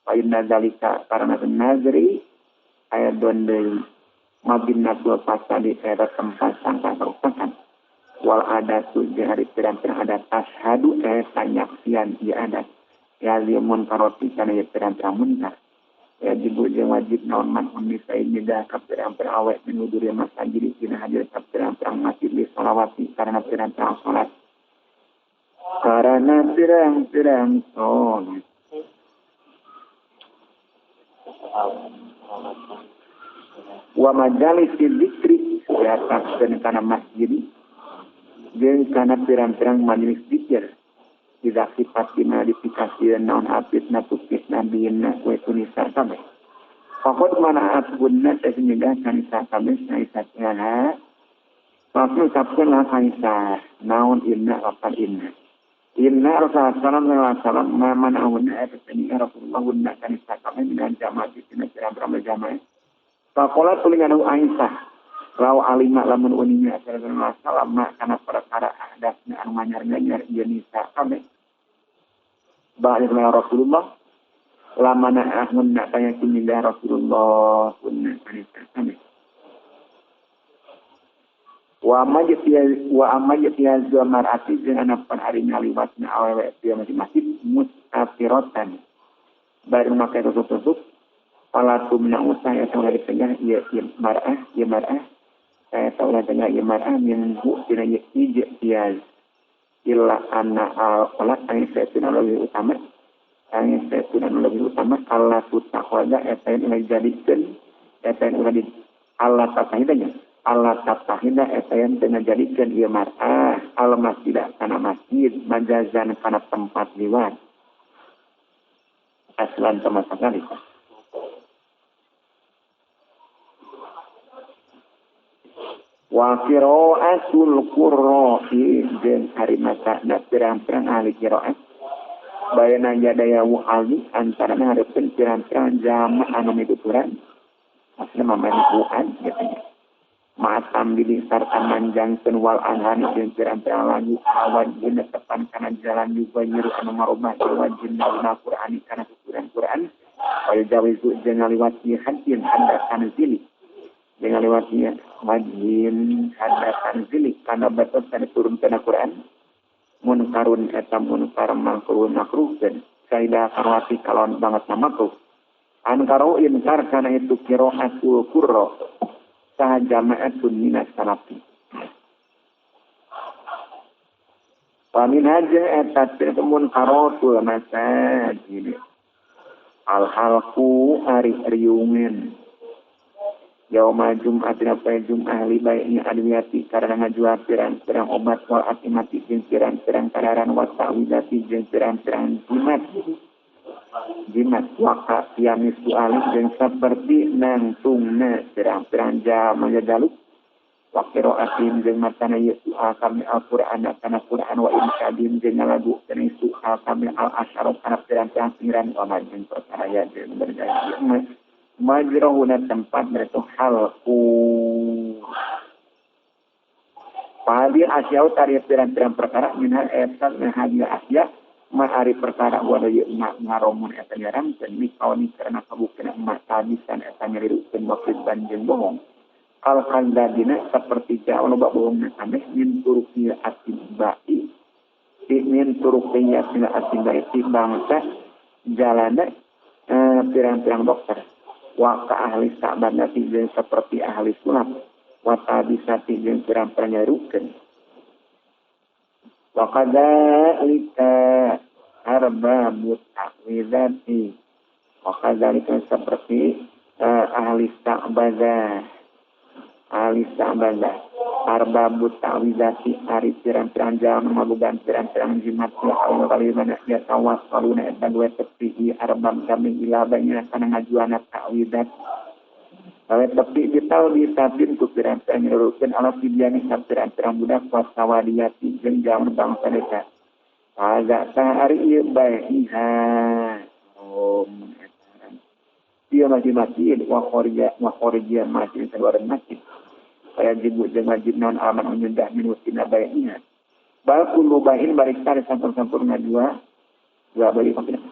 Wa inna zalika karena nazri ayat dondei mabinna dua pasadi era tempat sangka terusakan. Wal adatu jahari pirang-pirang adat ashadu sanyaksian ya adat. Ya limun karoti kana ya pirang-pirang munkar. Ya jibu jeung wajib naon man unisai nyedah ka pirang-pirang awet minuduri masajid dina hadir ka pirang-pirang masjid li sholawati karena pirang-pirang salat. Karena pirang-pirang sholat. Wa majalis dzikri ya takkan kana masjid jeung kana pirang-pirang majelis zikir tidak sifat dimodifikasi naon apitna tukisna bina wa tunisa kabeh. Fakot mana atbunna sehingga kanisa kabeh kanisa ngana. Fakot kapkeun kanisa naon inna apa inna. Inna Rasulullah sallallahu man awna ayatani Rasulullah wunna kanisa kami dengan jamaah di sini berapa jamaah. Faqala tulingan Aisyah law alima lamun uninya Rasulullah sallallahu kana perkara ahdasna anu manyar-nyar ieu nisa kami. Ba'da Rasulullah lamana ahunna kaya kinillah Rasulullah wunna kanisa kami. Wa amajtiya zamarati dengan apa hari ngaliwatna awewe dia masih mustafiratan. Bari memakai tutup Falatum na usah ya tengah di tengah ya mar'ah saya tahu lah tengah ya mar'ah minggu tina ya ijtiyaz illa anna al-qalat angin saya lebih utama Allah tutakhwada etain ulah jadikan etain ulah di Allah tatahidanya Allah tatahida etain tengah jadikan ya mar'ah al-masjidah kana masjid majazan kana tempat liwat aslan sama sekali. Wa qira'atul qurra'i dan hari mata dan pirang-pirang ahli qira'at bayana jadaya wa ali antara hareupeun pirang-pirang jama' anu mituturan asli mamain Quran katanya ma'atam bilih sarta manjangkeun wal anhan jeung pirang-pirang lagu awan dina tepan kana jalan juga nyiru anu marubah wajin dina Qur'ani kana Quran wa jawizu jeung ngaliwati hadin hadakan zili dengan lewatnya wajin hadapan zilik karena batas tadi turun ke Al-Quran munkarun eta munkar makruh dan saida karwati kalon banget nama makruh ankaro inkar karena itu qira'atul qurra sah jama'atun minas salafi wa min haja eta munkaratul masajid al-halqu ari riungen yauma Jum'atin apa Jum'ah li baiknya adwiyati karena ngajual pirang-pirang obat wal atimati jeung pirang-pirang kadaran wa ta'widati jeung pirang-pirang jimat waka yamis alif jeung seperti nangtungna pirang-pirang jama jadaluk wa qira'atin jeung matana yesu kami Al-Qur'an kana Qur'an wa insyadin jeung lagu kana yesu kami al-asyara kana pirang-pirang pengiran wa majeng perkara ya jeung berjanji majrahuna tempat mereka halku padi asyau tari pirang-pirang perkara minha etan hadia asya mahari perkara wala yuna ngaromun etan yaram dan mikawani karena kabukena emas tabisan etan nyerirukeun wakil banjeng bohong al-khandadina seperti jauh loba bohongna sampai min turukiya atibai min turukiya atibai bangsa jalana pirang-pirang dokter wa ka ahli sa'banati jeung seperti ahli sulap wa tabisati jeung pirang-pirang nyarukeun wa kadzalika arbabut ta'widati wa kadzalika seperti ahli sa'badah arbabut ta'widati ari pirang-pirang jalan mabugan pirang-pirang jimat ya Allah kali mana ya tawassaluna dan dua tepi arbab kami ilabanya kana ngajuana ta'widat Kawet tepi ditau di tabin ku pirang-pirang nyerukeun ala pidiani ka pirang-pirang budak wasawadiyati jeung jaman bangsa desa agak sahari ieu bae iha dia masih wa khorija masih keluaran masjid saya jibu jeung wajib naon aman nyundah minutina baiknya bal kullu bain barik tari sampur-sampurna dua balik maksudnya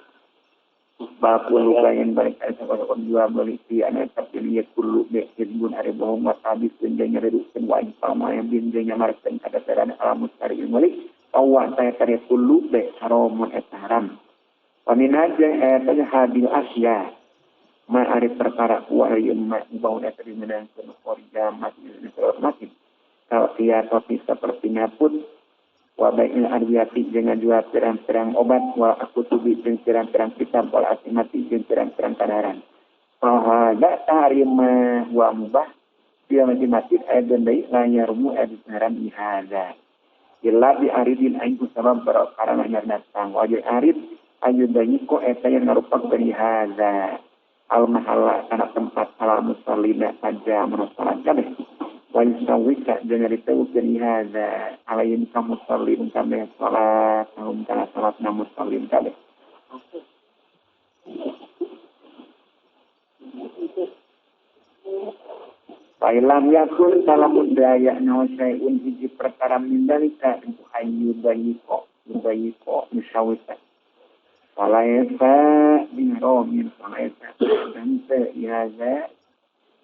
bal kullu bain barik tari sampur-sampurna dua balik ti ana tapiliya kullu be hizbun ari bohong wa tabis jeung nyeredukeun wa infama yang bin jeung nyamarkeun kada sarana alamus tari malik awa saya tari kullu be haramun et haram wa min ajja hadil asya ma ari perkara wa yumma bauna terminang khorija masjid kalau dia topi seperti nyaput wa bain adwiyati dengan jual pirang-pirang obat wa akutubi jeung pirang-pirang kitab wal asimati jeung pirang-pirang kadaran fahada tarima wa mubah dia masjid adan dai la yarmu adsaran ihada illa bi aridin ayu sabab karena datang wa arid ayu dai ko eta yang ngarupak dari hada al-mahalla kana tempat ala musallina saja menasalan kabeh wa yusawwika jeung diteukeun hada alayin ka musallin kabeh salat naum kana salatna musallin kabeh Failam yakun salamun daya nawasyai'un hiji perkara mindalika ayu bayiko musawwika Falaisa biromin falaisa dante iaza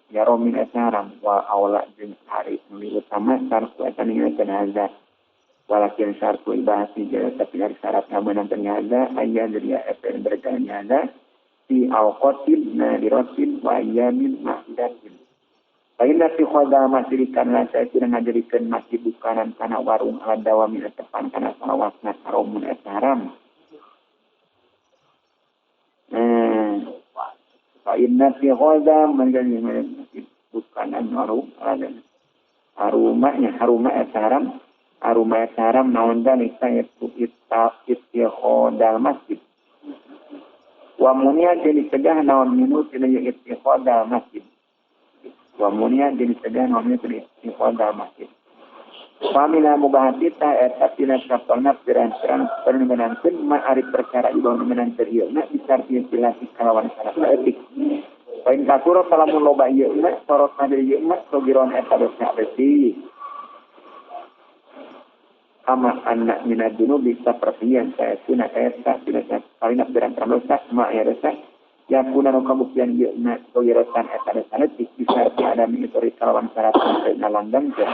ya romin asaram wa awla jeung hari nu utama sarfu eta ningalikeun haza walakin sarfu ibahasi jeung tapi hari syarat ngabeunang teh haza aya jadi eta berjalan haza fi awqatin nadiratin wa ayyamin ma'datin. Paina fi khada masirikan la saya ngajadikeun masjid bukanan kana warung adawami tepan kana salawatna harumun haram. Paina fi khada manjani masjid bukanan warung ada. Harumanya haram naon dalika itu ittikhadal masjid. Wa munia jadi cegah naon minut tina ittikhadal masjid. Wa munia jadi cegah naon minut ittikhadal masjid. Pamina mubahatita eta tina kapalna piran-piran permenankeun ma ari perkara ibaw menankeun ieu na disarti silasi kalawan syarat etik. Pain kasura salamun loba ieu na sorot dari ieu na sogiron eta dosa besi. Kama anak minat dulu bisa perpian saya tuna eta tidak kalina berang-berang dosa ma ya dosa yang guna no kabuktian ieu na sogirotan eta dosa etik disarti ada mitori kalawan syarat na langgam je.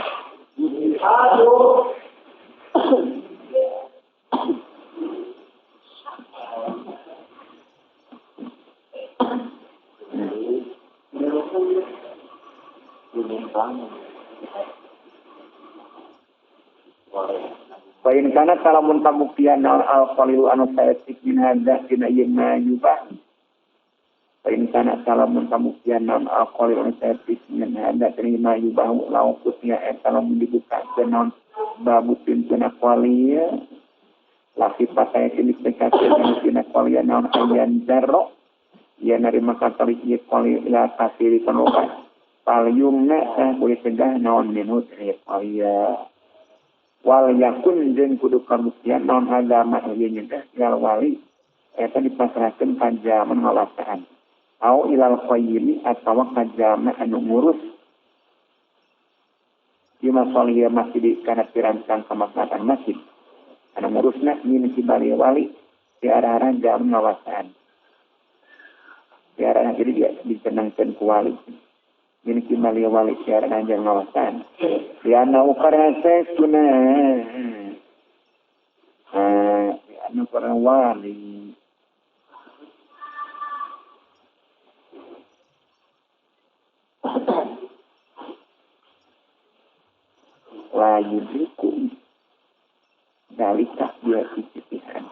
Pain kana salamun kabuktian al-qalilu anu saetik min hadza dina ieu yubah. Pain kana salamun kabuktian al-qalilu anu saetik min hadza dina yubah laukutnya eta lamun dibuka kenon babu pintuna qalia lafif pakai tilik tekatkeun dina qalia naon ayan jarro ya narima katalik ieu qalia ila kasiri kanoba palyumna kulit tegah naon minut qalia wal yakun jeung kudu kabuktian naon agama ieu nyegah ilal wali eta dipasrahkeun ka jaman ngawasaan au ilal qayyim atawa ka jaman anu ngurus di masalah masjid kana pirancang kamaslahatan masjid anu ngurusna min kibali wali di arah-arah jaman ngawasaan di arah jadi dia dicenangkeun ku wali min kibali wali di arah jaman ngawasaan yana ukarase tuna anu para wali la yudriku dalika dia ijtihad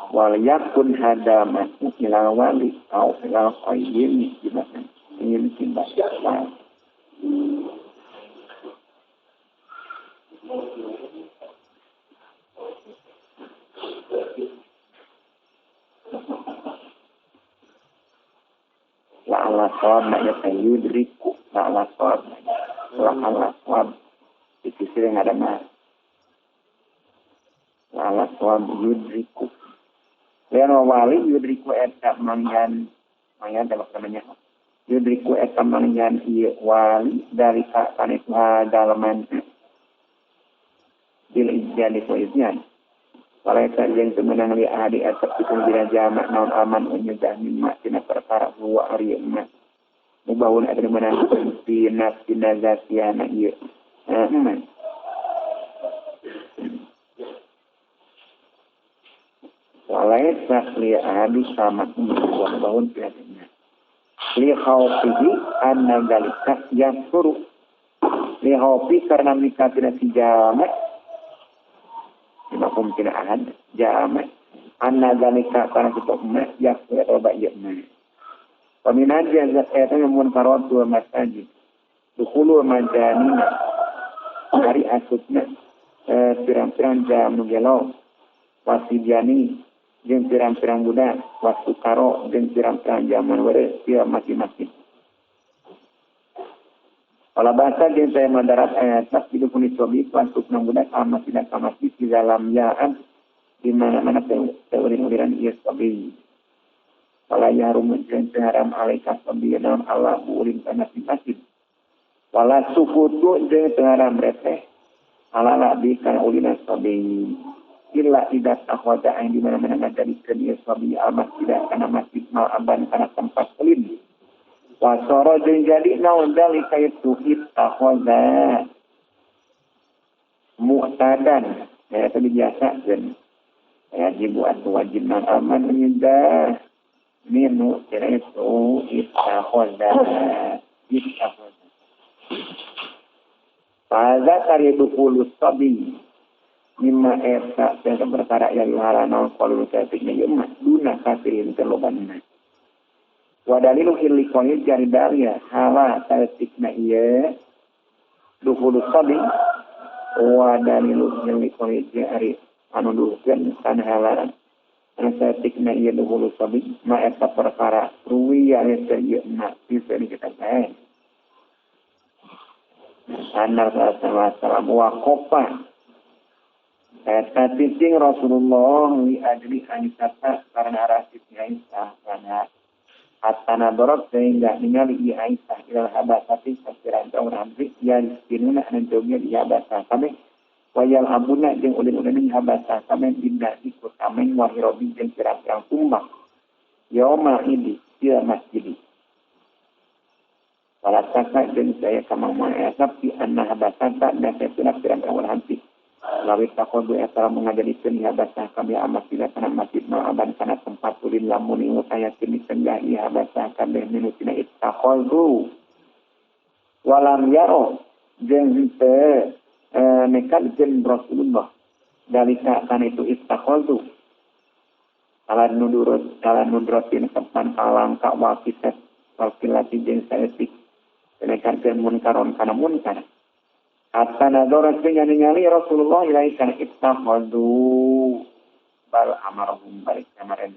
wal yakun hadaman ila wali au ila qayyim gimana ingin timbalan la ala sawab ya yudriku la ala sawab itu sering ada mah la ala sawab yudriku Lian wali yudriku eta mangyan dalam namanya yudriku eta mangyan ieu wali dari kana itu dalaman bil ijani ku izyan wala eta jeung teu meunang li ahadi atap pikeun dina jamak naon aman unyudah mimma tina perkara huwa ari emak mubahun eta meunang tina zatiana ieu walai sakli adu sama umur tahun biasanya li khawfihi anna dalika yasuru li khawfi karena mikatina si jamak dimakum tina ahad jamak anna dalika karena kita umat yasuru atau ba'yakna paminat jazat eta namun karatu masajid dukulu majanina hari asutna pirang-pirang jam nugelau wasijani jeung pirang-pirang budak waktu karo jeung pirang-pirang zaman were dia masing-masing. Kalau bahasa jeung saya madarat ayat tak hidup pun dicobi masuk nang budak amat tidak masjid di dalam yaan di mana-mana teori-teorian ia sobi. Kalau ya rumun jeung haram alaikas sobi naon Allah ulin kana masjid. Wala sukutu jeung teu ngaramret ala nabi kana ulina sabi illa idat akhwata aing di mana-mana ngajadikeun ieu sabi al-masjid kana masjid mal aban kana tempat ulin. Wa sara jeung jadi naon dalika itu ittakhadha mu'tadan ya tadi biasa kan ya jibuan wajib nang aman minda minu itu ittakhadha pada karibu kulus sabi mimma eta yang perkara yang halana qalu tatiknya yuma duna kafirin telobanna wa dalilu illiqani jari dalia hala tatikna ieu dukulus sabi wa dalilu illiqani jari anu dukeun kana hala tatikna ieu dukulus sabi ma eta perkara ruwi ya eta ieu na bisa kita tahu Anar salam wakopa eta titing Rasulullah li adli Aisyah karena arasitnya Aisyah karena atana dorot sehingga ningali Aisyah ilal habasati sakiran tahun antri yang dinuna nanjongnya di habasah kami wayal abuna jeung ulin-ulin di habasah kami dindah ikut kami wahirobi jeung pirang-pirang tumbang yauma idi ila masjid Para saka dan saya kamang mengasap di anak habasanta dan saya sudah pirang-pirang hanti. Lawit takodu etara mengajarikan habasah kami amat tidak kena masjid malaban karena tempat ulin lamun ingut ayat kini kendali habasah kami minutina ittakhadhu. Walam yaro jeung henteu nekadkeun Rasulullah dalika kana itu ittakhadhu. Ala nudrotin kepan kalangka wakisat wakilati jeung saeutik menekankan munkaron kana munkar. Hatta nadara ningali Rasulullah ilaihi kana ittakhadhu bal amarhum balik kamarin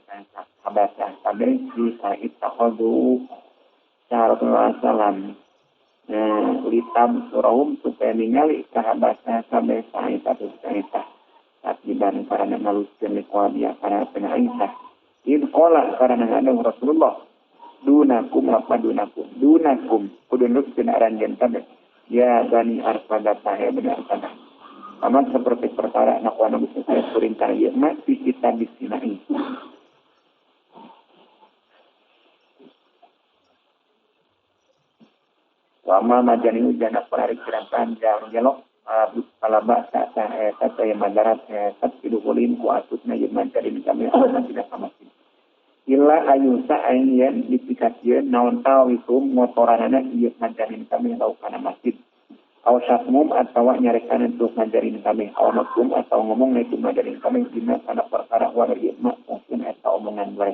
habasah kabeh di ittakhadhu Rasulullah sallam litam surahum supaya ningali kahabasah kabeh satu cerita akiban karena ngaluskeun liqadia karena Aisyah in qala karena ada Rasulullah dunakum kudunuk kenaran jantan ya bani arfadah ya benar kana aman seperti perkara anak wana bisa saya perintah ya masih kita di sinai wama majani ujana penarik kiran panjang gelok kalaba kata yang madarat satu kulin kuatutna yang majari kami tidak sama illa ayusa ayen dipikasieun naon tawikum motoranana ieu ngajarin kami lau kana masjid aw syatmum atawa nyarekan untuk ngajarin kami aw makum atau ngomong itu ngajarin kami dina kana perkara wa ieu mungkin eta omongan bae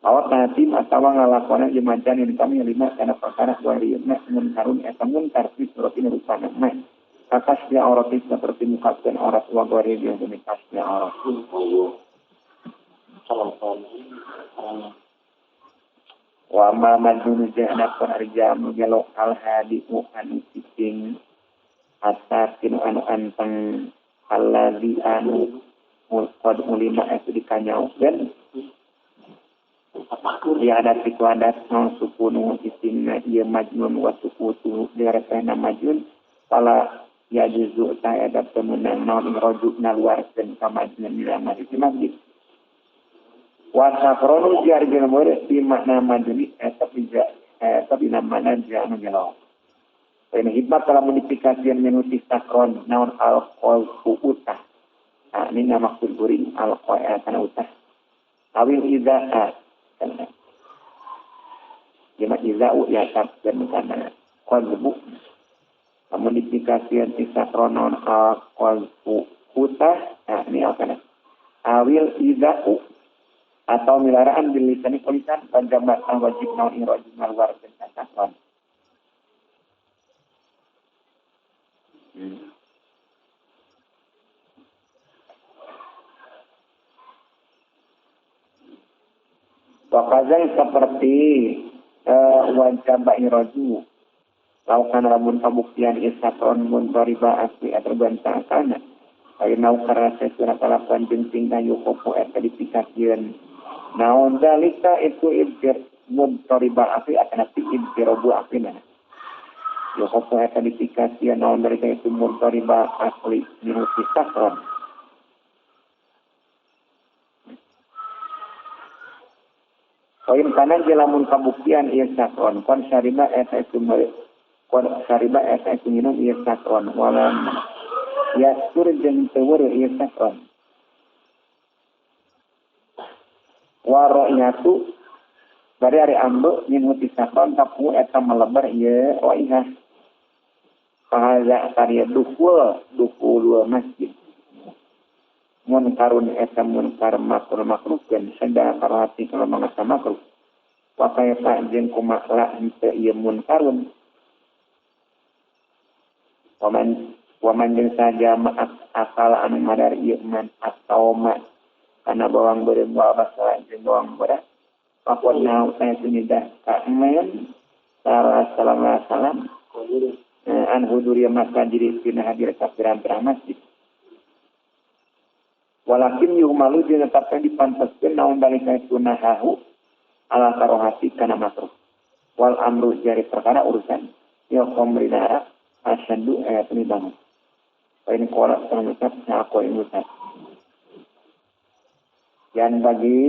aw tatim atawa ngalakona ieu ngajarin kami lima kana perkara wa ieu mun karun eta munkar fi suratin rupana mah kakasnya oratif seperti mukaskeun orat wa gori yang dikasnya orat wa ma madunu jana penarja mujalo al hadiu anu cicing asakin anu anteng alladzi anu qad ulima itu dikanyau dan dia ada siku adat non sukunu cicingna ieu majnun wa sukutu diresena majnun pala ya juzu ta ada temenan non rojukna luarkeun ka majnun ila masjid wasafronu jarjana murid di makna majlis tapi namanya jangan galau. Ini hikmat dalam modifikasi menulis sakron naon alkohol utah. Nah ini nama maksud guring alkohol karena utah. Awil izaa karena jema izau ya dan karena kolbu. Modifikasi sakron naon alkohol utah. Nah ini akan awil izau atau milaraan bilisani kulisan penjabat wajib naun irojim malwar dan kasakon. Wakazai seperti wajib iroju laukan lamun pembuktian isatron muntoriba asli atau bantah kana kainau karena sesuatu kalakuan jenting kayu kopo etadipikasian naon dalika itu ibtir muntoriba asli akan nabi ibtirobu asli Yo hopo eta dipikasi naon dari itu murtariba asli minuti sakron. Poin kanan jelamun kabuktian ieu sakron kon syariba eta itu kon syariba eta itu minum ieu sakron walam ya sur jeung teu weur ieu sakron. Waroknya tu dari hari ambe minuti sakron tapu eta melebar ieu roihah. Pahaza karya dukul masjid. Mun karun eta munkar makruh dan sada karati kalau mangasa makruh. Wakaya tak jeung kumakla henteu ieu munkarun. Waman jeung saja maaf asal anu madar ieu man atau ma kana bawang beureum basala jeung bawang beurah. Pakona saya sunida ka men salam an huduriya masjid dina hadir ka pirang-pirang masjid. Walakin yuhmalu jeung tetapna dipantaskeun naon dalika sunahahu ala karohati kana makruh. Wal amru jari perkara urusan ya komrina asyadu ayat ini bangun. Pain kolak termutat aku imutat. Yang bagi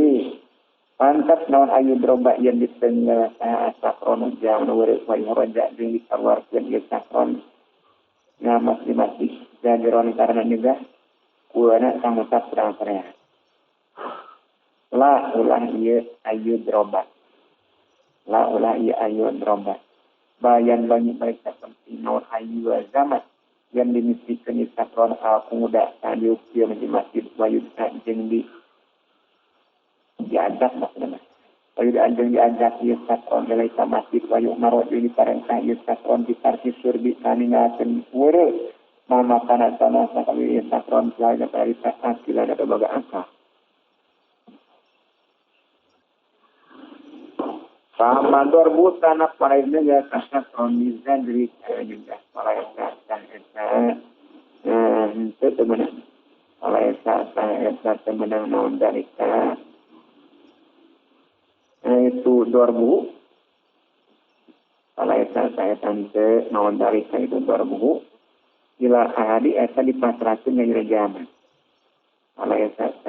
pantas naon ayu droba yang ditengah sakron jang nuwere wae raja jeung dikeluarkeun ieu sakron na masjid jageron karena juga kuana sangutat terang-terang. La ulah ieu ayu droba. La ulah ieu ayu droba. Bayan banyak mereka penting naon ayu zaman yang dimisikan di sakron al-pemuda tadi ukia di masjid wayu jeung diajak maksudnya. Wayu diajak ieu sakron dari masjid wayu marot ini parentah ieu sakron di tarsi surbi kaningakeun weureu mama kana sana sakali ieu sakron selain dari asli ada baga angka. Pamador butana para ini ya kasat romizan dari juga para kasat eta itu teman para kasat eta teman naon dari ka itu 2000 para kasat eta tante naon dari ka itu 2000 ila ahadi eta dipasrahkeun ka jama para kasat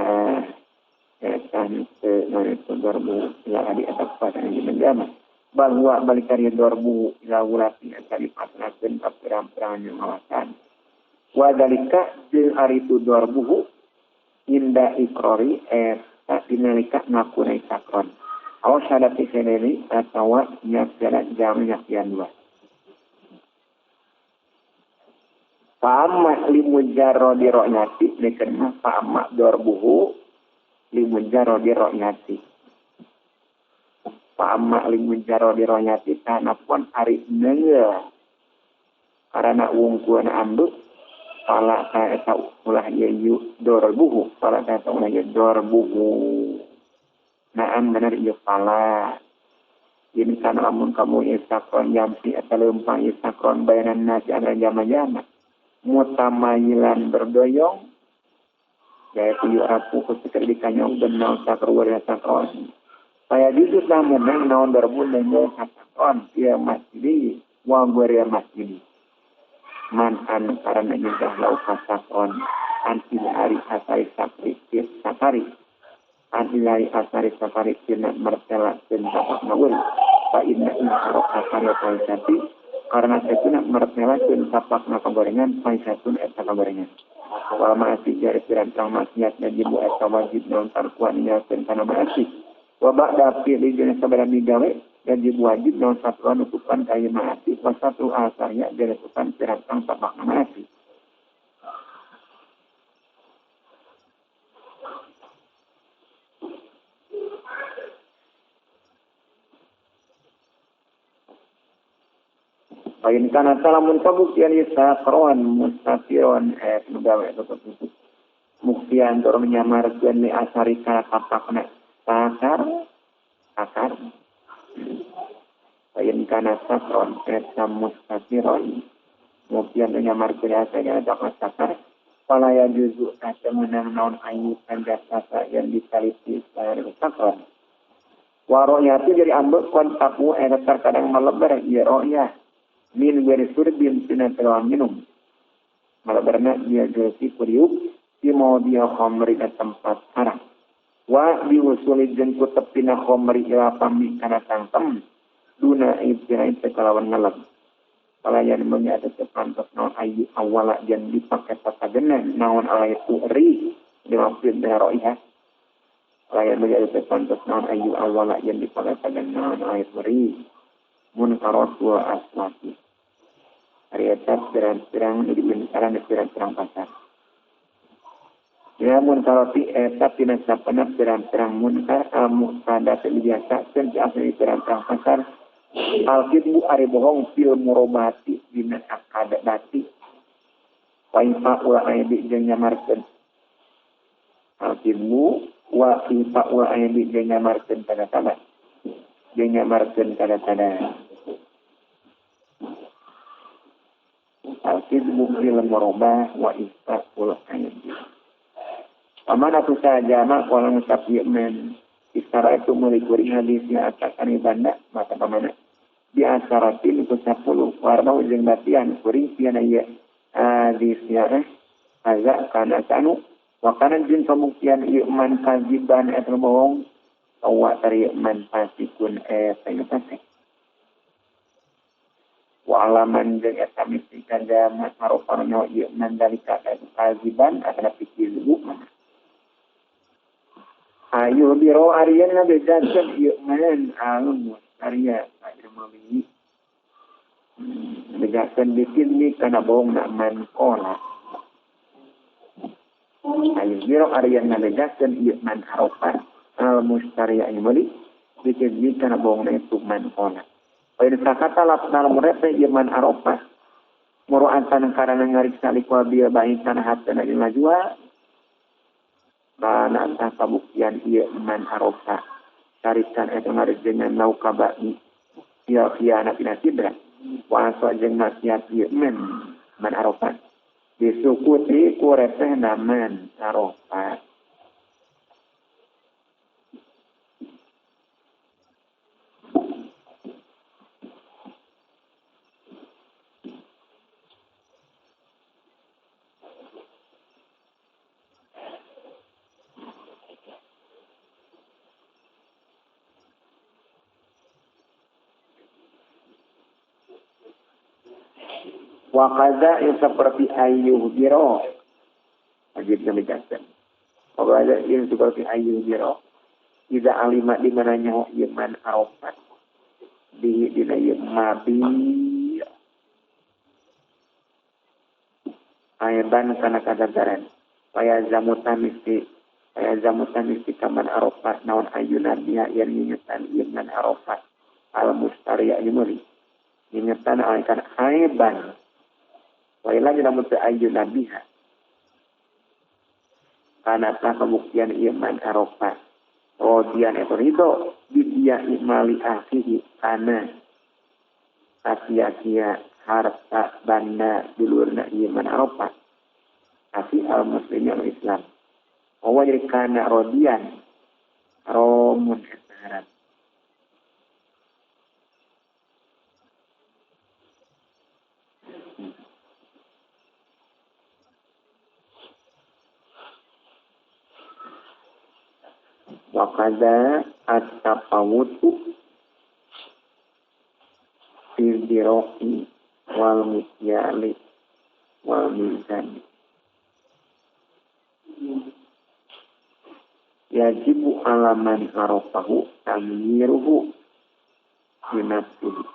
etan itu 2000 ila adi atas pasangan di menjama bahwa balik karya 2000 ila wulati eta dipasrahkeun ka pirang-pirang yang ngawasan wa dalika jeung ari itu 2000 inda ikrori eta dinalika ngakuna sakron aw syadati seneni atawa nyaksana jamiah yang dua Fa'amma limujarrodi ro'nyati nekenna fa'amma 2000 limunjaro di ro'nyati. Pa'amma limunjaro di ro'nyati kana pun ari neungeul. Karena wungkuana ambek pala ka eta ulah ieu dorbuhu, pala ka eta ulah ieu dorbuhu. Naam bener ieu pala. Ini kan lamun kamu istakron jamsi eta leumpang istakron bayanan nasi ana jama-jama. Mutamayilan berdoyong gaya tujuh aku ketika dikanyong dan naon sakruwar sakron. Saya jujur lah menang naon berbun dengan sakron dia masjid wa guria masjid. Man an karena juga lau sakron anti hari asari safari. Anti hari asari safari kena mertela dan dapat nawul. Fa inna insaro asari paisati karena saya mertela dan tapak nakagorengan paisatun eta kagorengan. Kalau masih jari pirang maksiat dan jibu eta wajib non tarkuan nyakeun kana maasi. Wa ba'da fi'li jenis sabaraha digawe dan jibu wajib non satuan nutupan kaya maasi wa satu asarnya jenis nutupan pirang tapak maasi. Bayin kana salamun kabuktian sakron mustafiron nugawe tutup muktian tur menyamarkeun li asari kana tapakna akar bayin kana sakron mustafiron muktian menyamarkeun asari kana tapakna akar pala ya juzu asa menang naon ayu tanda sasa yang dikaliti sayar sakron waronya itu jadi ambek kon tapu eta terkadang melebar ieu roya min gari surbin tina telah minum. Malah berna dia jasi kuriuk di mau dia khamri ke tempat haram. Wa diusuli jengku tepina khamri ila pami kana tangtem duna ibtirain sekalawan ngelem. Pelayan mengiada sepantas naon ayu awala jan dipakai patagena naon alaitu ri dimaksud dengan ro'ihah. Pelayan mengiada sepantas naon ayu awala jan dipakai patagena naon alaitu ri munkarot wa aswati. Ariatat pirang-pirang dibentaran di pirang-pirang pasar. Ya munkaroti etat tinasapana pirang-pirang munkar al-muqtada biasa dan asli pirang-pirang pasar. Al-kidbu ari bohong fil murobati dina akada dati wa ifa ula aydi jeung nyamarkeun al-kidbu wa ifa ula aydi jeung nyamarkeun kada-kada jeung nyamarkeun kada-kada al-kidbu fil murobah wa ifa ula aydi paman aku saja mak kalau ngucap yemen istara itu melikuri hadisnya atakan ibanda maka pamana di asaratin itu 10 warna ujung batian kuring piana ya hadisnya azza kana sanu wa kana jin pembuktian iman kaziban atau bohong awak tari iman pasikun pengetase wa alaman jeung eta mistikan jamak maroparnya iman dari kata kaziban atau pikir mana ayo biro arian ngabedakeun iman alum Arya ada mami bedakan bikin ni kana bohong nak mankola ayo biro Arya ngabedakeun ieu man harofat al mustariya imali bikin ni kana bohong na itu mankola pada kata lapnal murepe ieu man harofat muruatan karana ngariksa likwa bieu baik kana hatana majua bana ta kabuktian ieu man harofat carikan itu ngarejengan naukabai ya khianat inatibra wa asajeng nasihat yemen man arafat disukuti kurepeh naman arafat wakaza yang seperti ayuh biro wajib demikian wakaza yang seperti ayuh biro tidak alimat di mananya iman arafat di dina mabi ayban kana kadagaran paya zamutan misti kaman arafat naon ayunan dia yang ingetan iman arafat al mustariya imuri ingetan akan ayban wailah jana mutu ayun nabiha karena telah pembuktian iman arafat rodian itu ridho bidia imali akhihi karena asia-sia harta banda dulurna iman arafat asih al-muslimin al-islam bahwa jadi karena rodian romun esaharat wakada at-tafawutu fil diroki wal misyali wal mizan yajibu alaman arafahu tamyiruhu binafsihi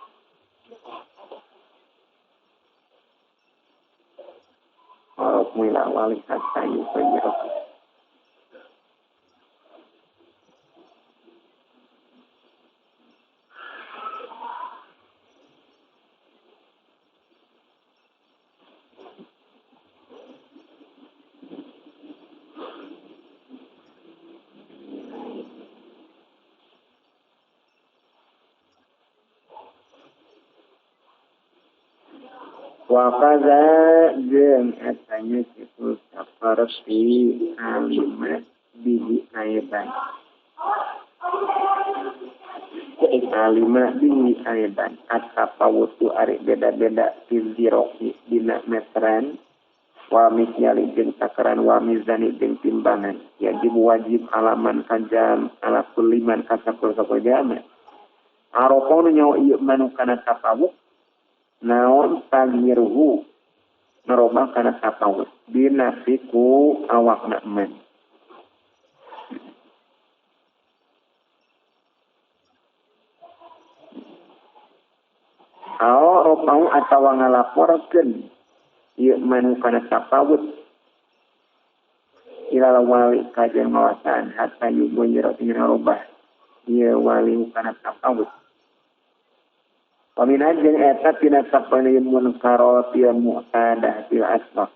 warok mila wali hatta yusayiruhu wakaza jeung etanya situ saperti alimat bihi aiban Alima bihi aidan at-tafawutu ari beda-beda fil dirohi dina meteran wa mikyali jeung takaran wa mizani jeung timbangan wajib alaman kajam ala kuliman kasapul sakojama arokon nyawa ieu manu kana tafawut naon tagiruhu narobah kana tafawut binasiku awakna man. Ropau atawa ngalaporkeun ieu manu kana tafawut ilal wali kajian ngawasan hatta yugo nyerot nyerobah ieu wali kana tafawut paminah jeung eta tina sapalimun karoti mu'tadah fil asbab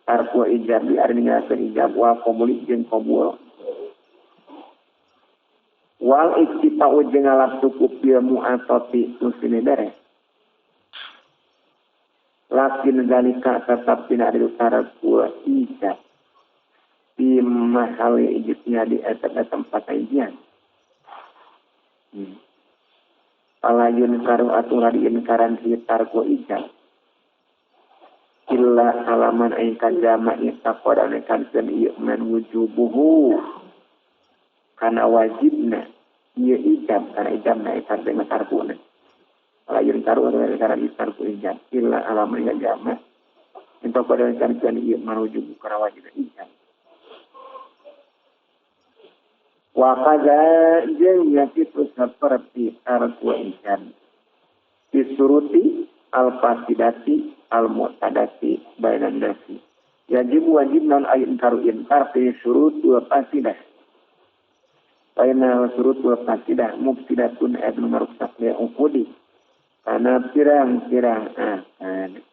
arku ijab di artinya ijab wa qabuli jeung qabul wal iktifa'u jeung alat cukup bil mu'atati muslimin dere lakin dalika tetap tidak ada utara kuah ijab di mahali ijibnya di tempat ijian palayun karu atura di inkaran hitar kuah ijab illa alaman aikan jama istaqodan ikan sen iman wujubuhu karena wajibna ia ijab karena ijabna ikan dengan tarkuna palayun karu atura inkaran hitar kuah ijab illa alaman aikan jama istaqodan ikan sen iman wujubuhu karena wajibna ijab wakaza jeung yakitu seperti tarku ikan disuruti al-fasidati al-mu'tadati bainan nasi wajib non ayat karu inkar fi surut wa fasidah baina surut wa fasidah mufsidatun ibn marusak ya ukudi karena pirang-pirang akan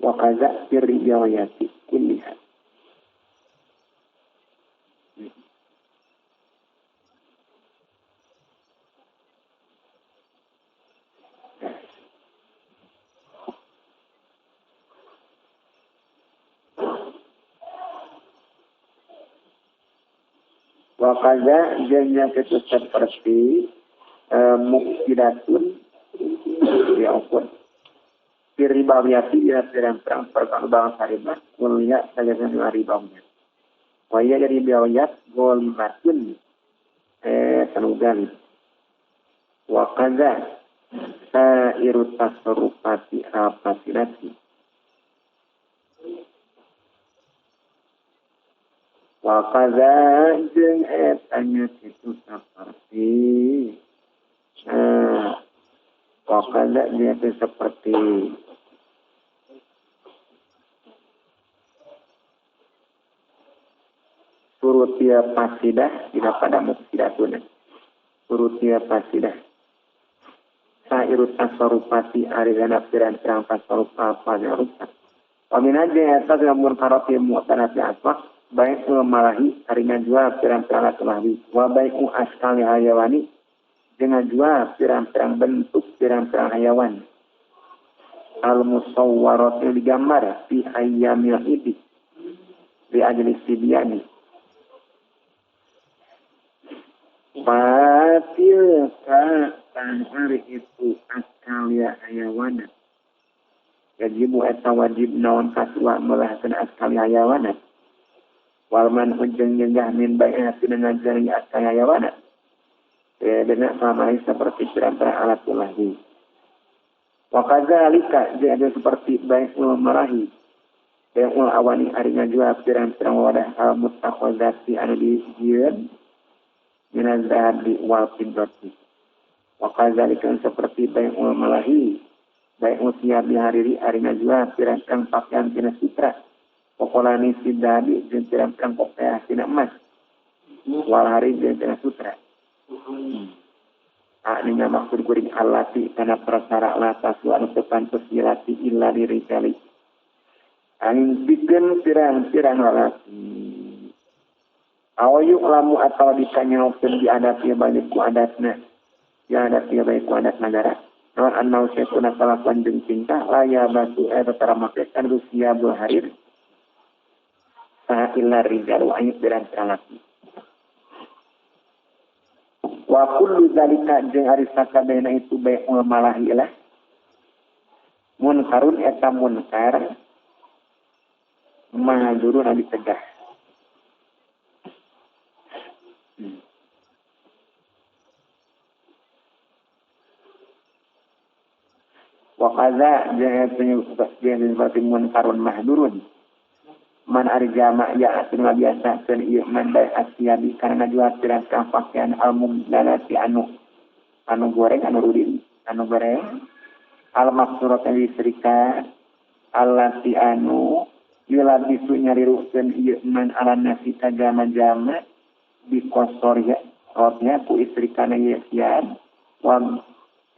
wakaza firriyawayati kulliha wakaza jenya itu seperti mufsidatun ya ukudi Firibawiyati ya perang perkembangan syariah kuliah saja dengan ribawnya. Waya jadi biawiyat golibatun tanugal. Wakaza sairut tasarufati rafasilati. Wakaza jeung etanya itu seperti wakaza dia itu seperti surutia pasidah tidak pada mufsidatun surutia pasidah sairut tasarufati arigana pirang-pirang tasaruf apa-apa rusak paminaje eta lamun karoti mu'tanati aswaq baik malahi aringan jua pirang-pirang lahwi wa baiku askali hayawani dengan jua pirang-pirang bentuk pirang-pirang hayawan al-musawwarat yang digambar fi ayyamil idi di ajli sibyani batil kan hari itu askalia hayawana yajibu eta wajib naon kaswa melahkan askalia hayawana walman ujung nyegah min bai'ati dengan jari askalia hayawana dengan sama seperti pirang-pirang alat tulahi. Wakazalika jadi seperti baik merahi yang awani arinya juga pirang-pirang wadah al-mutakhadzati anu dijieun minazhabi wal fiddati. Wakazalika seperti baik merahi baik siap dihariri arinya juga pirang-pirang pakaian tina sutra. Pokolani sidabi jeung pirang-pirang pakaian tina emas. Wal hari jeung tina sutra. Ini maksud kuring alati karena prasara latas anu tepantos dilati illa diri kali. Angin bikin pirang-pirang alati. Awayuk lamu atau ditanya opsi diadapi baikku adatna. Ya adatnya baikku adat negara. non annau sekuna kalakuan jeung cinta laya batu tetara make kan rusia harir saha illa rijal wa ayat berang laki wa kullu zalika jeung ari sakabehna itu bae malah ilah munkarun eta munkar mahadurun abi tegah wa qaza jeung penyebab jeung munkarun mahdurun man arjama ya anu biasa keun ieu man bae asyabi kana jual pirang pakaian almum dalati anu goreng anu rudin anu goreng al maksurat listrika allati anu yulabisu nyarirukeun ieu man ala nasi kajama-jama di kosornya rotnya ku istrikana yesian wa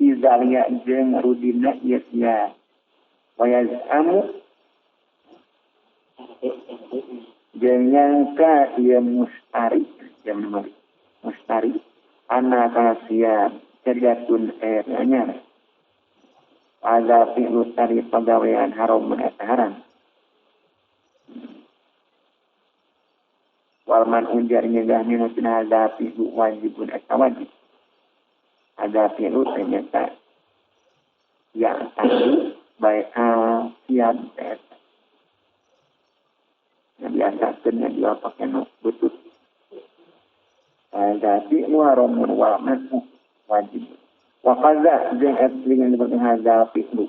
izalia jeung rudina yesian wa yazamu janyangka ia mustari anak kasihan cerdatun airnya ada fi'lu tari pegawaian haram menetaharan walman unjar nyegah minusina ada fi'lu wajibun wajib ada fi'lu ternyata yang tadi baik siap yang biasa kena dia pakai butut. Jadi muharamun walaman wajib. Wakaza jeng esling yang dipakai hadapi lu.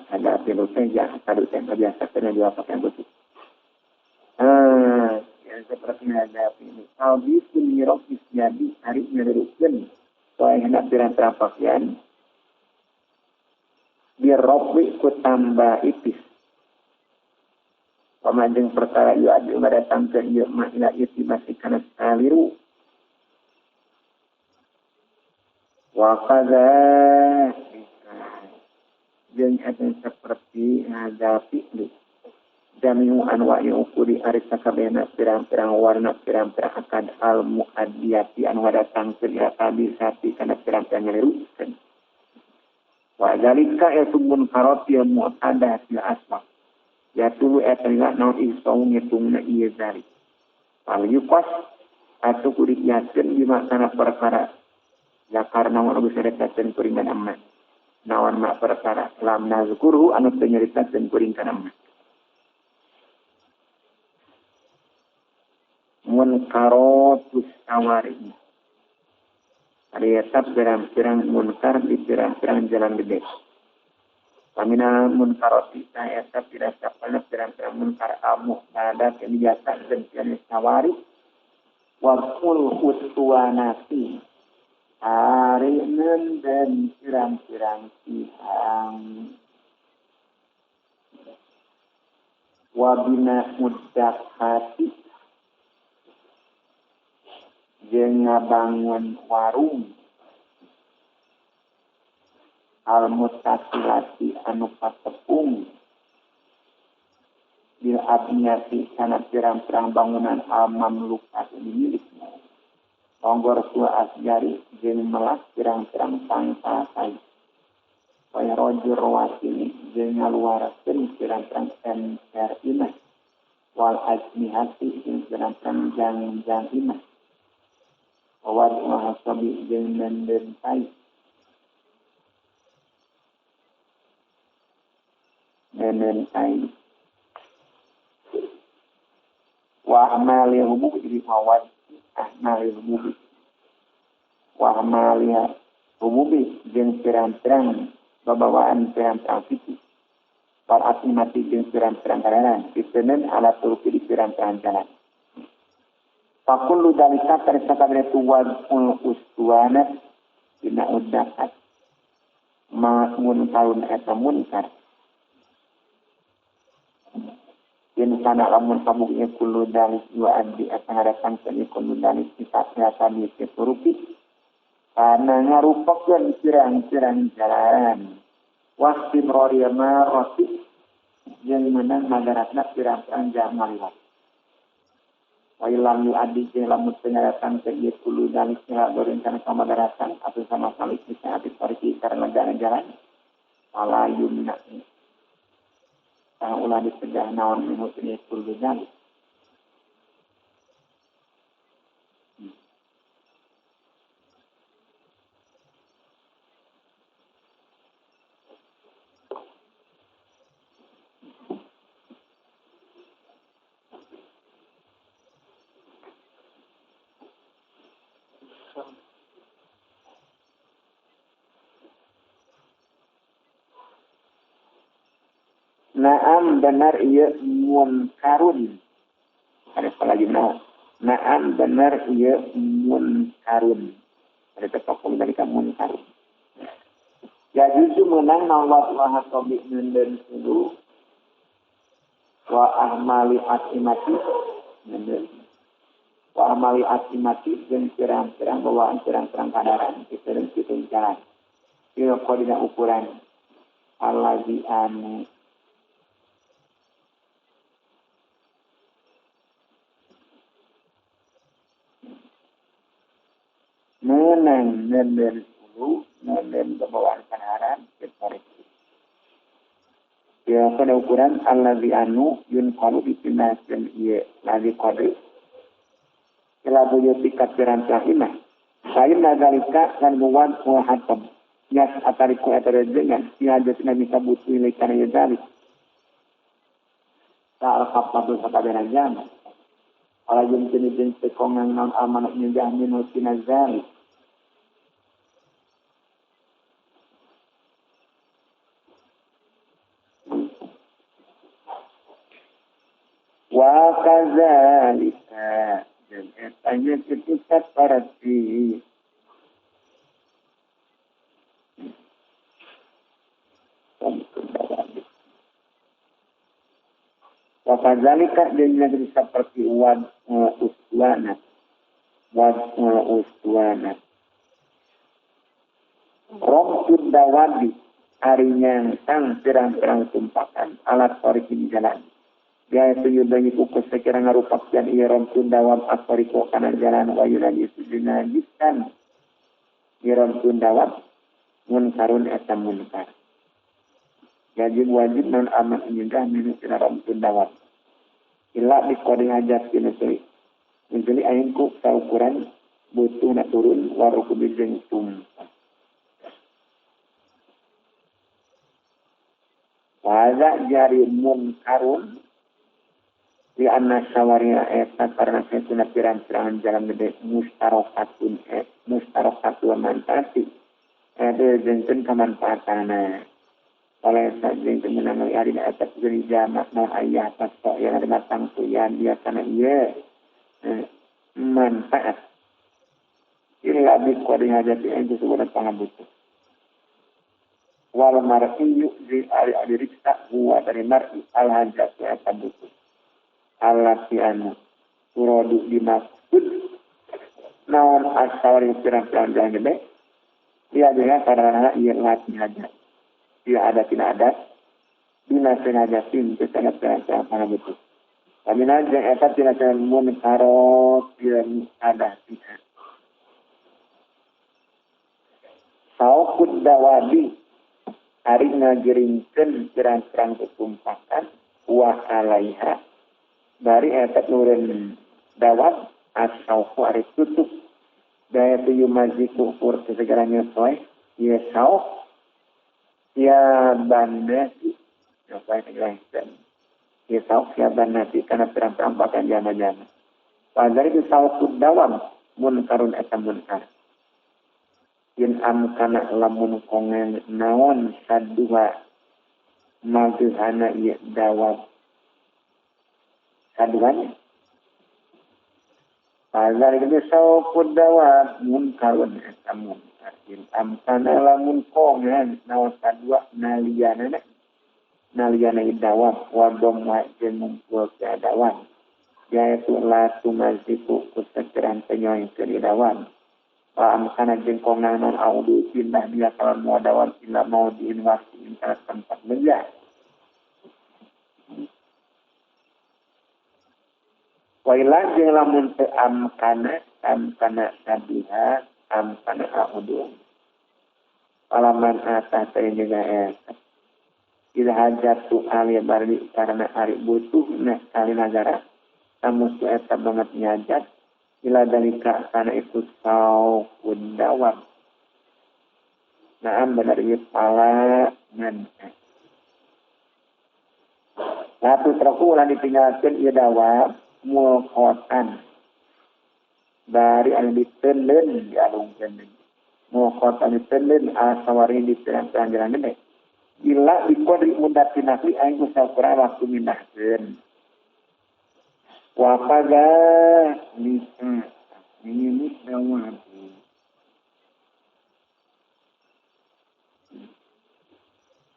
Hadapi lu saja kadut yang biasa kena dia pakai butut. Yang seperti hadapi lu. Albi sunirok isjadi hari meneruskan. Soalnya hendak pirang-pirang pakaian. Birokwi ku tambah ipis. Pemandang perkara yu adil datang ke yu makna iti masih kana sekaliru. Wa qadza jeung ada seperti hadapi lu. Jami'u anwa'i ukuri arisa kabehna pirang-pirang warna pirang-pirang akad al muadiyati anu datang ke yu tabisati kana pirang-pirang nyalirukeun. Wa zalika yasubun karati mu'tadah fil asmaq. Ya tulu etengah naon isong ngitungna iya dari. Kalau yukos atau kudik yakin di makna perkara. Ya karena mau bisa dekatkan kuringan amat. Nawan mak perkara. Lam nazkurhu anu penyeritakan kuringan amat. Munkarotus awari. Ada etap pirang-pirang munkar di pirang-pirang jalan gede. Pamina munkaroti saya tidak sapana pirang-pirang munkar amuh ada kebiasaan dan jenis nawari wakul utwanati arinan dan pirang-pirang tihang wabina mudak hati jeung ngabangun warung al-mutasilati anu patepung bil abniyati kana pirang-pirang bangunan al-mamlukat miliknya tonggor tua asjari jeung melas pirang-pirang tangka kai kaya rojur wasini jeung ngaluarkeun pirang-pirang emper imah wal ajnihati jeung pirang-pirang jang imah wawad mahasabi jeung nenden kai nenen ai wa amali hubub di mawad ahmali hubub wa amali hubub jeung pirang-pirang babawaan pirang-pirang fikih par atimati jeung pirang-pirang kalaran piteuneun ala turuki di pirang-pirang jalan fakullu dalika tarisakabeh tuwad ustuana dina udakat ma'mun kalun eta munkar in kana lamun sabuknya kullu dalis wa adi akan datang ke kullu dalis kita biasa di turupi karena ngarupakeun pirang-pirang jalan waktu roriyama roti yang menang magaratna pirang-pirang jam ngaliwat wa ilam yu adi jeung lamun datang ke kullu dalis ila goreng kana kamagaratan atau sama sekali bisa habis pariki jalan ala yumna. Ulah dicegah naon minut ini kulungan. Naam benar ia munkarun. Ada apa lagi nah? Naam benar ia munkarun. Ada tokoh dari kamu munkarun. Jadi itu menang Allah Taala tobik nenden dulu wa ahmali atimati nenden wa ahmali atimati dan pirang-pirang bawaan pirang-pirang kadaran kita dan kita jalan. Ia koordinat ukuran alazi anu menang nenden dulu nenden bawaan kadaran kita. Ya pada ukuran allazi anu yun qalu dipindahkeun ieu lazi qadri ila buyuti kafiran tahimah sayin nazalika kan buat hatam yas atariku dengan ya jasna bisa butuh ikan ya dalik ta'al kapadu sakabena jama ala jin jenis sekongan non amanat nyegah minus tinazali wa kadzalika dan etanya ketika parati wa kadzalika dan negeri seperti uswana romtud dawadi harinya sang pirang-pirang tumpakan alat tarik di jalan. Dia itu yudhani kukus sekira ngarupak dan ia romtud dawam asfariko kanan jalan wa yudhani sujunajiskan ia romtud dawam munkarun etam munkar. Wajib non amat menyegah minus kena romtud dawam. Ila dikoding ajat kinusui. Menjadi ayinku saukuran butuh nak turun waruku bijeng tumpah. Wajah jari munkarun di anna sawariya eta karena setuna pirang-pirangan jalan gede mustarokatun mantati ada jengken kemanfaatana oleh jengken menangali adina eta jadi jamak non ayah pasok yang ada matang tuyan dia karena iya manfaat ini abis koding hajati itu sebuah pangabutuh wal mar'i yu'zi al-adiriksa huwa dari mar'i al-hajat wa atabutuh alati anu suradu dimaksud naon asal yang pirang-pirang jalan gede dia dengan karena ia latih hajat dia ada tidak ada dinasin hajatin itu sangat pirang-pirang pangabutuh kami najang eta tidak munkarot yang ada tidak saukut dawadi hari ngagiringkan pirang-pirang ketumpakan wa alaiha dari etat nurin dawat asal hari tutup daya tuyu maji kufur sesegaranya soy ya sauk ya bandasi apa yang dilakukan ya sauk ya bandasi karena perang-perang bahkan jama-jama pada itu sauk dawam munkarun etam munkar in amkana lamun kongen naon sadua magihana ya dawat kaduanya. Pada itu saupun dawat munkarun etamun. Amkana lamun kongen nawas kadua naliyana idawat wadom wajin mumpul keadawan. Yaitu latu maziku kusekiran penyoing keridawan. Amkana jengkongan non audu pindah dia kalau mau dawan tidak mau diinvasi internet tempat belia. Wailah jeung lamun teu amkana sabiha amkana audu palaman atas saya juga ila hajatu ali barli karena ari butuh nah kali negara tamus eta banget nyajat ila dalika karena itu sau kundawam naam benar ieu pala ngan latu traku ulah ditinggalkeun ieu dawa mulkotan dari anu diteuleun dialungkeun mulkotan diteuleun asawari diterang-terang jalan gede ila dikodri mundati nakli aing kusapura waktu mindahkeun wapaga nisa ini dawa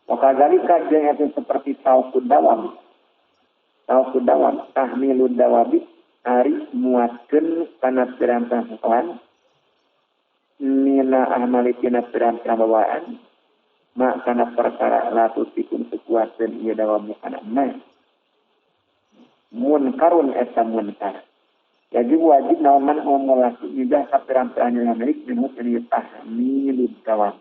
wakagalika jeung eta seperti taukud dawam tahmilud dawabi ari muatkeun kana pirang-pirang sekohan mina ahmalitina pirang-pirang bawaan mak kana perkara latu tikun sekuateun ieu dawam kana mah munkarun eta munkar jadi wajib naon ngomolaki idah ka pirang-pirang yang milik minut ini tahmilud dawam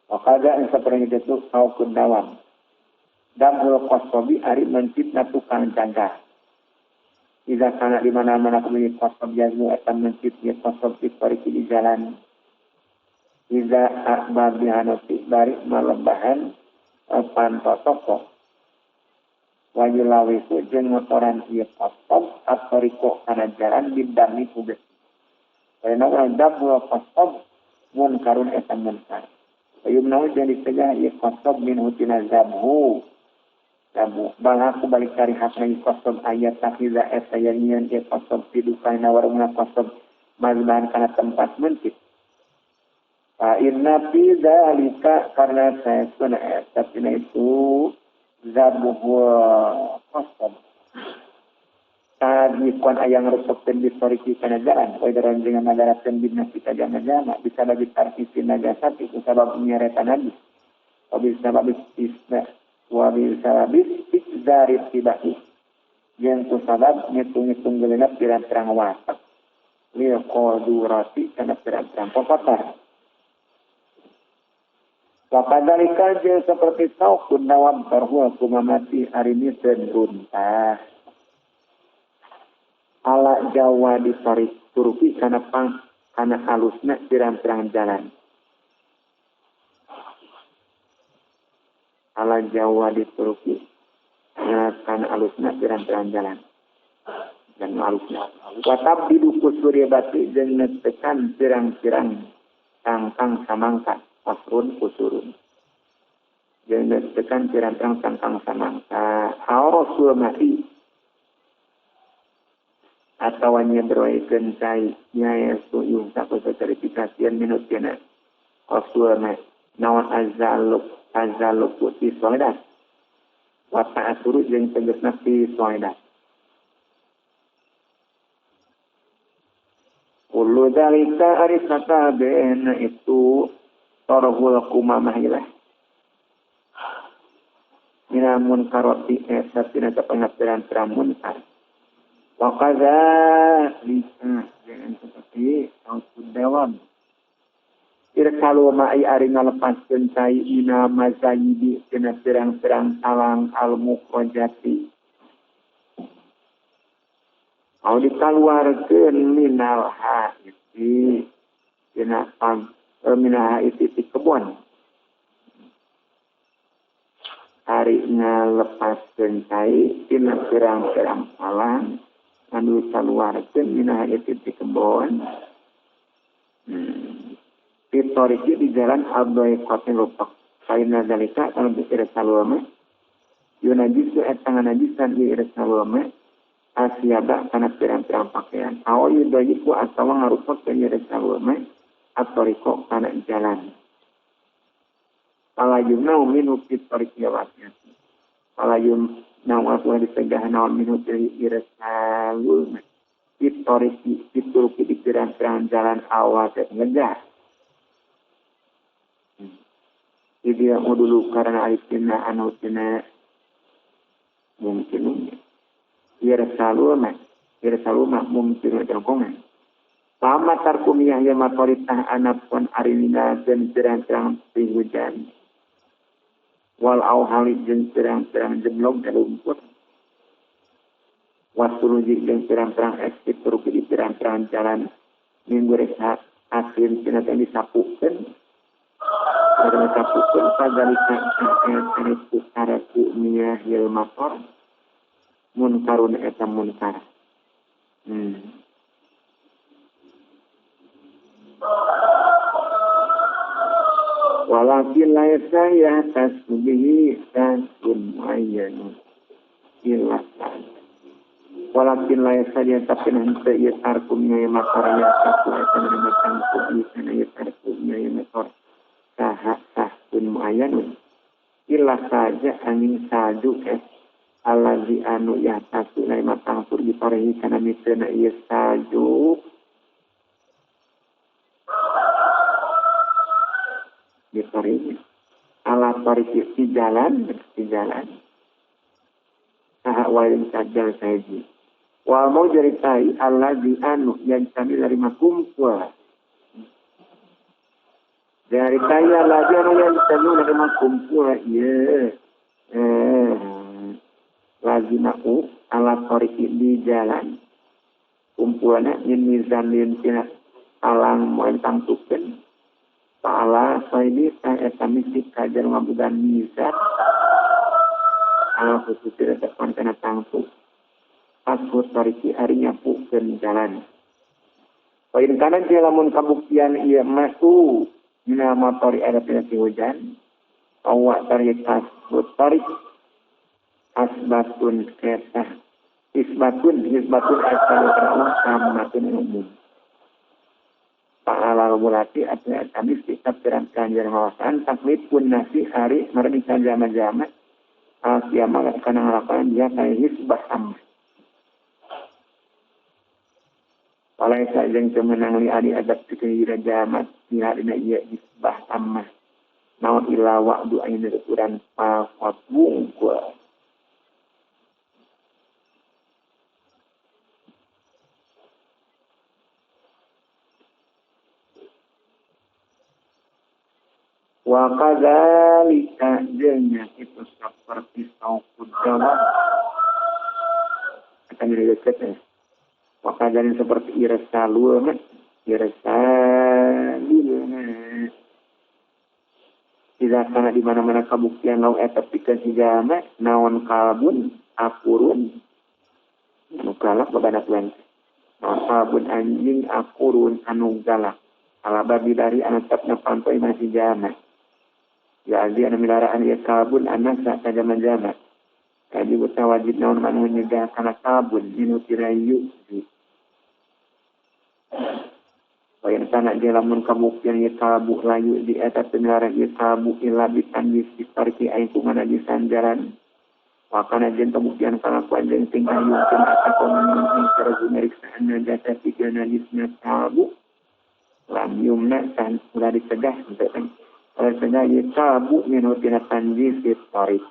wakada yang seperti itu taukud dawam damul qasabi ari mencipta tukang jaga jika kana di mana-mana kami qasab jago akan mencipta qasab di jalan jika akbar dihanati dari malebahan pantotoko wajilawiku jeung motoran ieu qasab atoriko kana jalan bidami kubet karena damul qasab munkarun eta munkar ayumna jadi tegah ieu qasab min hutina zabhu bangku balik cari hak lagi kosong ayat takhiza eta yang dia kosong tidukaina warungna kosong mazbahan kana tempat mencit inna fi dzalika karena saya sunna eta itu zabuhu kosong tadi kon ayang resepkeun di soriki kana jalan wadaran dengan nagarakeun bina kita jama-jama bisa bagi tarkisi nagasat itu sabab nyereta nabi bisa bagi isna wabil sababis ikzarit tibahi yang tu sabab ngitung-ngitung gelenap pirang-pirang watak liya kodurati karena pirang-pirang pokotar wakadalika je seperti taukud dawam terhua kumamati hari ini terbuntah ala jawa di tarik turupi karena halusnya pirang-pirang jalan ala Jawa dituruki karena alusna pirang-pirang jalan dan alusna watab diduku surya bati jeung netekan pirang-pirang tangkang samangka asrun kusurun jeung netekan pirang-pirang tangkang samangka rasul mati atau nyebroikeun cai nya suyung satu sertifikasian minutkeun rasul mah naon azaluk putih soedat wata asuru jeung tegasna fi soedat kullu dalika arisata ben itu tarhul kumamah ilah minamun karoti satina kapangapiran munkar wa qadza lisa dengan seperti taukud dawam irkalu ma'i ari ngalepaskeun cai ina mazayidi tina pirang-pirang talang al-mukrojati mau dikaluarkeun minal haiti tina minal haiti di kebun ari ngalepaskeun cai tina pirang-pirang talang anu dikaluarkeun minal haiti di kebun Fitoriki di jalan Abdoi Kotin Rupak. Kaina dalika kalau berkira salwama. Yunajisu tangan najisan iirat salwama. Asyaba karena pirang-pirang pakaian. Awal yudayiku atau ngarupak ke iirat salwama. Atoriko karena jalan. Palayum nau minu fitoriki yawasiyati. Palayum nau aku disegah nau minu iirat salwama. Fitoriki fituruki di pirang-pirang jalan awal dan ngejar. Jadi mau dulu karena alifina anutina mungkin irsaluma mungkin jangkongan Lama tarkumiyah ya makoritah anapun arinina dan terang-terang hujan. Wal auhali dan terang-terang jemlong dan lumpur. Wasuluji dan terang-terang eksit teruki di terang-terang jalan. Minggu rehat asin sinatan disapukan. Karena disapukan pagalika ayat araku miyah yil makor. Munkarun etam munkar. Walakin laisa ya tasbihi tasun ayyan illa walakin laisa ya tapi nanti ya tarkumnya ya makarnya satu akan macam kubi sana ya tarkumnya ya makar tasun ayyan illa saja angin saju alladzi anu ya tasun ay matang pur diparehi kana mitena ya saju diparehi ala pariki di jalan sahak waling sajal saji wal mau jeritai alladzi anu yang kami dari makumpul dari kaya alladzi anu yang kami dari makumpul lagi mau ala pariki di jalan kumpulannya ini zanin tina alang moentang tuken Ta'ala saini saya misi kajar ngabudan mizat ala khususnya depan kena tangsu pasur tariki harinya puken jalan poin kanan dia lamun kabuktian iya masu mina motori ada penasi hujan awak tarik pasur tarik asbatun ketah isbatun asal terawak samatun umum Ta'ala mulati atau kami sikap terangkan jalan hawasan taklid pun nasi hari merenikan jama-jama asia melakukan harapan dia kayak hisbah amma walai sajeng kemenang li adi adab sekira jamat lihat ina iya hisbah amma naon ila wa'du ayin ukuran pafat wungkul wa kadzalika jenya itu seperti saukud jawab akan didekat wa kadzalika seperti irsalul tidak sana di mana-mana kabuktian lau eta pikeun hijama naon kalbun akurun nukalak babadak lan naon kalbun anjing akurun anu galak ala babi dari anu tapna pantoi masih jama jadi anu milaraan ya kabun anak saat zaman-zaman. Jadi buta wajib naon manu menyegah kana kabun dinu tirayu. Bayan kana dia lamun kabuktian ya kabu layu di atas milaraan ya kabu ila bitan di parki aiku mana di sanjaran. Wakana jen kabuktian kana kuanjeng tinggal yungkin atau menunggu cara pemeriksaan jasa tiga najisnya kabu. Lam yumna dan sudah dicegah sampai oleh sebab itu kabu minutina tanjis tarik.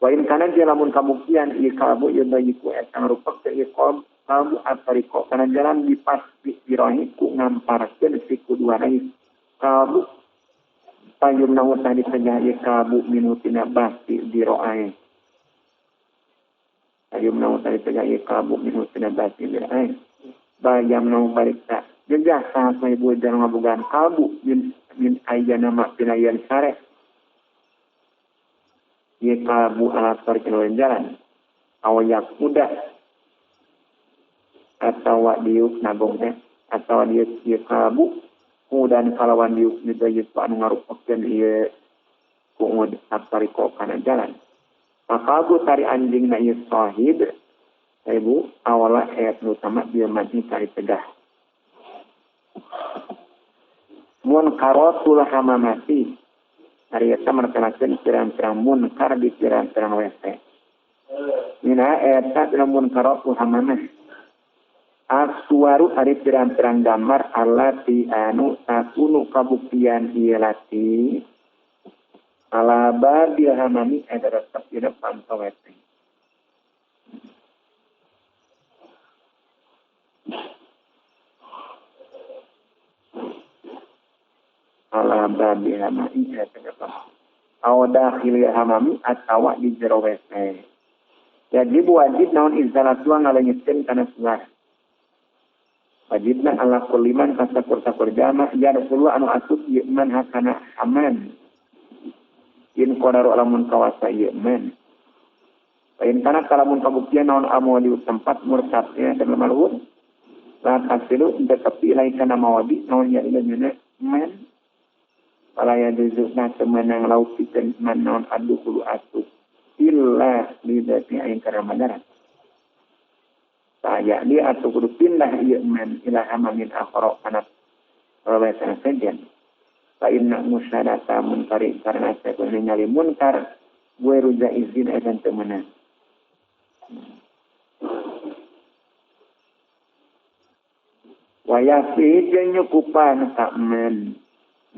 Wain kanan dia lamun kabuktian i kabu yang bagi ku etang rupak ke kabu atariko karena jalan dipasti dirohi ku ngamparkeun si kedua rais kabu payung naun tadi saja i kabu minutina basti diroai. Payung naun tadi saja i kabu minutina basti diroai. Bayam naun balik tak jejak saat may budan ngabugan kalbu min ayana mak pinayan sare ye kalbu alat perkenalan jalan awayak muda atau diuk nabongnya atau dia ye kalbu kemudian kalawan diuk juga ye anu ngarupakeun ieu kuud atariko kana jalan kalbu tari anjing na ye sahib ibu awala ayat utama dia mati tari tegah munkaratul hamamati hari eta mertelakeun pirang-pirang munkar di pirang-pirang WC mina eta munkaratul hamamah aswaru ari pirang-pirang gambar alati anu takunu kabuktian ieu lati ala babil hamami eta tetep di depan WC ala babi hamami apa awda khili hamami atawa di jero WC. Jadi wajib naon izalatu ngalengeutkeun kana suara. Wajibna ala kuliman kasakur-sakur jama yarsul anu asup yeman hakana aman. In qadaru alamun kawasa yeman. Lain kana kalamun kabuktian naon amwali tempat murtadnya dan maluhur. La tasilu tetapi lain kana mawadi naon ya ilana men. Palaya duzukna semenang laut pikeun man naon adu kulu asup. Illa lidati ain kana madarat. Saya dia atau kudu pindah ieu man ila hamamin akhara kana rawasan sajen. Fa inna musyadata munkari karena saya ningali munkar gue ruja izin akan temenan. Wayafi jeung nyukupan ka man.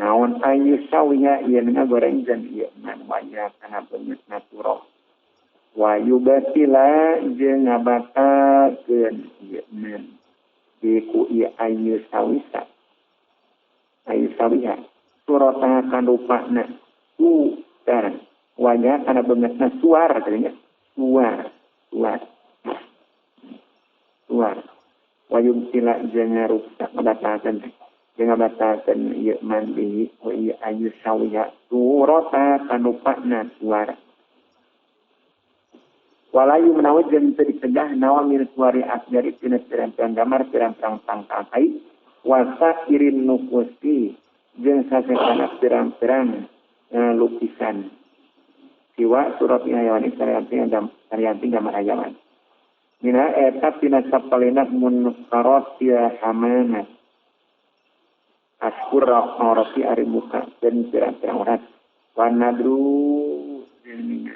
Naon ayu sawiya ieu ngagoreng jeung ieu man waya kana beungeut naturah. Wayu batila jeung ngabatakeun ieu men ku ieu ayu sawisa ayu sawiha surata kanupana ku dan wanya kana beungeutna suar katanya suar wayu batila jeung ngarusak ngabatakeun ieu man ku ieu ayu sawiha surata kanupana suar. Walayu menawa jeung teu dicegah nawa mir suari asjari tina pirang-pirang gambar pirang-pirang tangkai wasa irin nukusti jeung sasana pirang-pirang lukisan siwa surat hayawan sarianti gambar hayawan mina eta tina sapalina munkarat ya hamana askur raqarati ari muka dan pirang-pirang urat wanadru jeung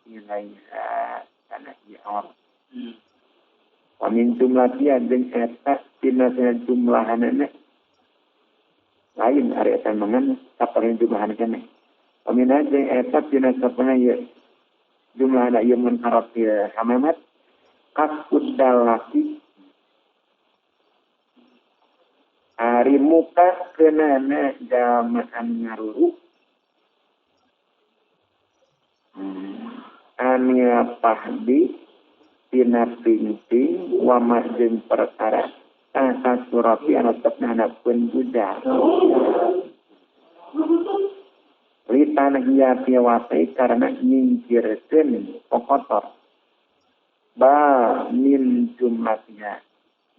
ilaiha kana ior. Wa min jumlatiha jeung eta tina jumlahanna lain ari eta mangan saparing jumlahan keneh. Wa min jeung eta tina saparing ieu jumlahanna ieu munkarat ya hamamat kasud dalati ari muka keunana jamaan ngaruru ania pahdi tina pingping wa majeng perkara tasa surapi anu tepna hanapeun budak litana hiya piawasai karena nyingkirkeun kokotor ba min jumlatiha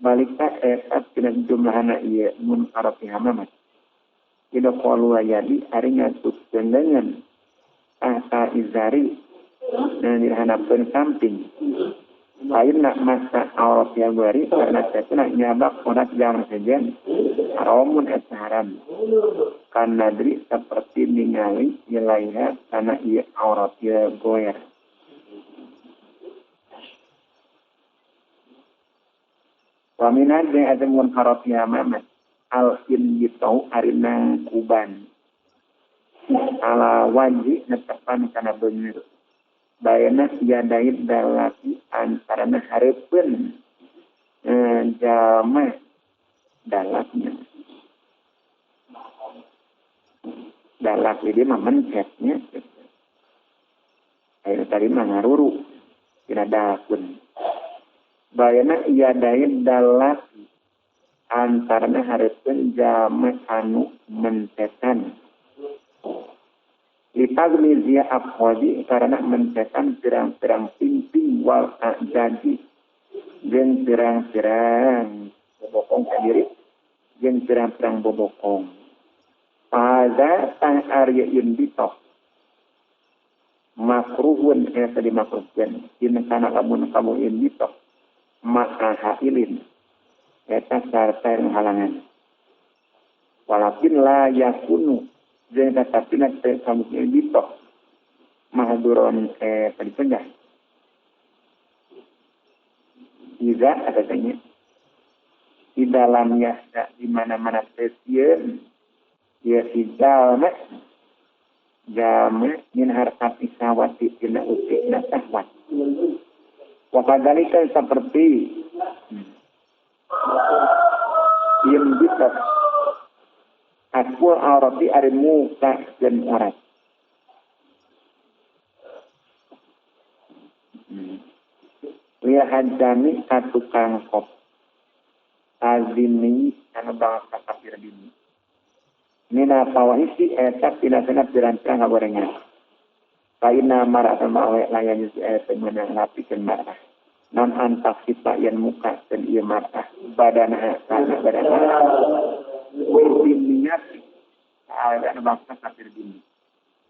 balika eta tina jumlahna ieu munkarati hamamat ida qalu ayadi ari ngasupkeun dengan asa izari dan dihadapkan samping lain nak masa aurat yang beri karena saya nak nyabak kodak jangan saja haramun haram karena dari seperti ningali nilainya karena ia aurat yang goyer waminan yang ada munkarat yang mamat al-in yitau arina kuban ala wajib netepan karena bener bayana yadaid dalati antarana hareupeun jalma dalatnya dalat ini mah mencetnya ayo tadi mah ngaruru tidak dakun bayana yadaid dalati antarana hareupeun jalma anu mencetan litagmizia afwadi karena mencetan pirang-pirang pimping wal jadi jeung pirang-pirang bobokong sendiri jeung pirang-pirang bobokong pada tang arya indito makruhun eta dimakruhkeun dina kana lamun kamu indito maka hailin eta sarta yang halangan walakin la yakunu jeung tatapina teh kamu indito mahduron tadi penjah tidak ada tanya di dalamnya di mana-mana stasiun ya hidalna jama min harkati sawati tina utik na sahwat wakadhalika seperti Iem bisa asful aurati ari muka dan aurat. Lia hajami katukang kop. Azini anu bangsa kafir dini. Mina pawahisi eta tina-tina pirang-pirang ngagorengan. Kaina marah sama awet layan yusi eta menang lapikeun marah. Non antak sifat yang muka dan ia marah. Badanah karena badanah. Wisin niat awet anu bangsa kafir dini.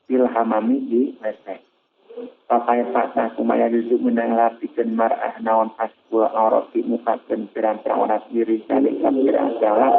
Ilhamami di lesek. Pakai patah kumaya duduk menang lapikeun marah naon asbul aurati muka dan pirang-pirang warna diri kali kafir adalah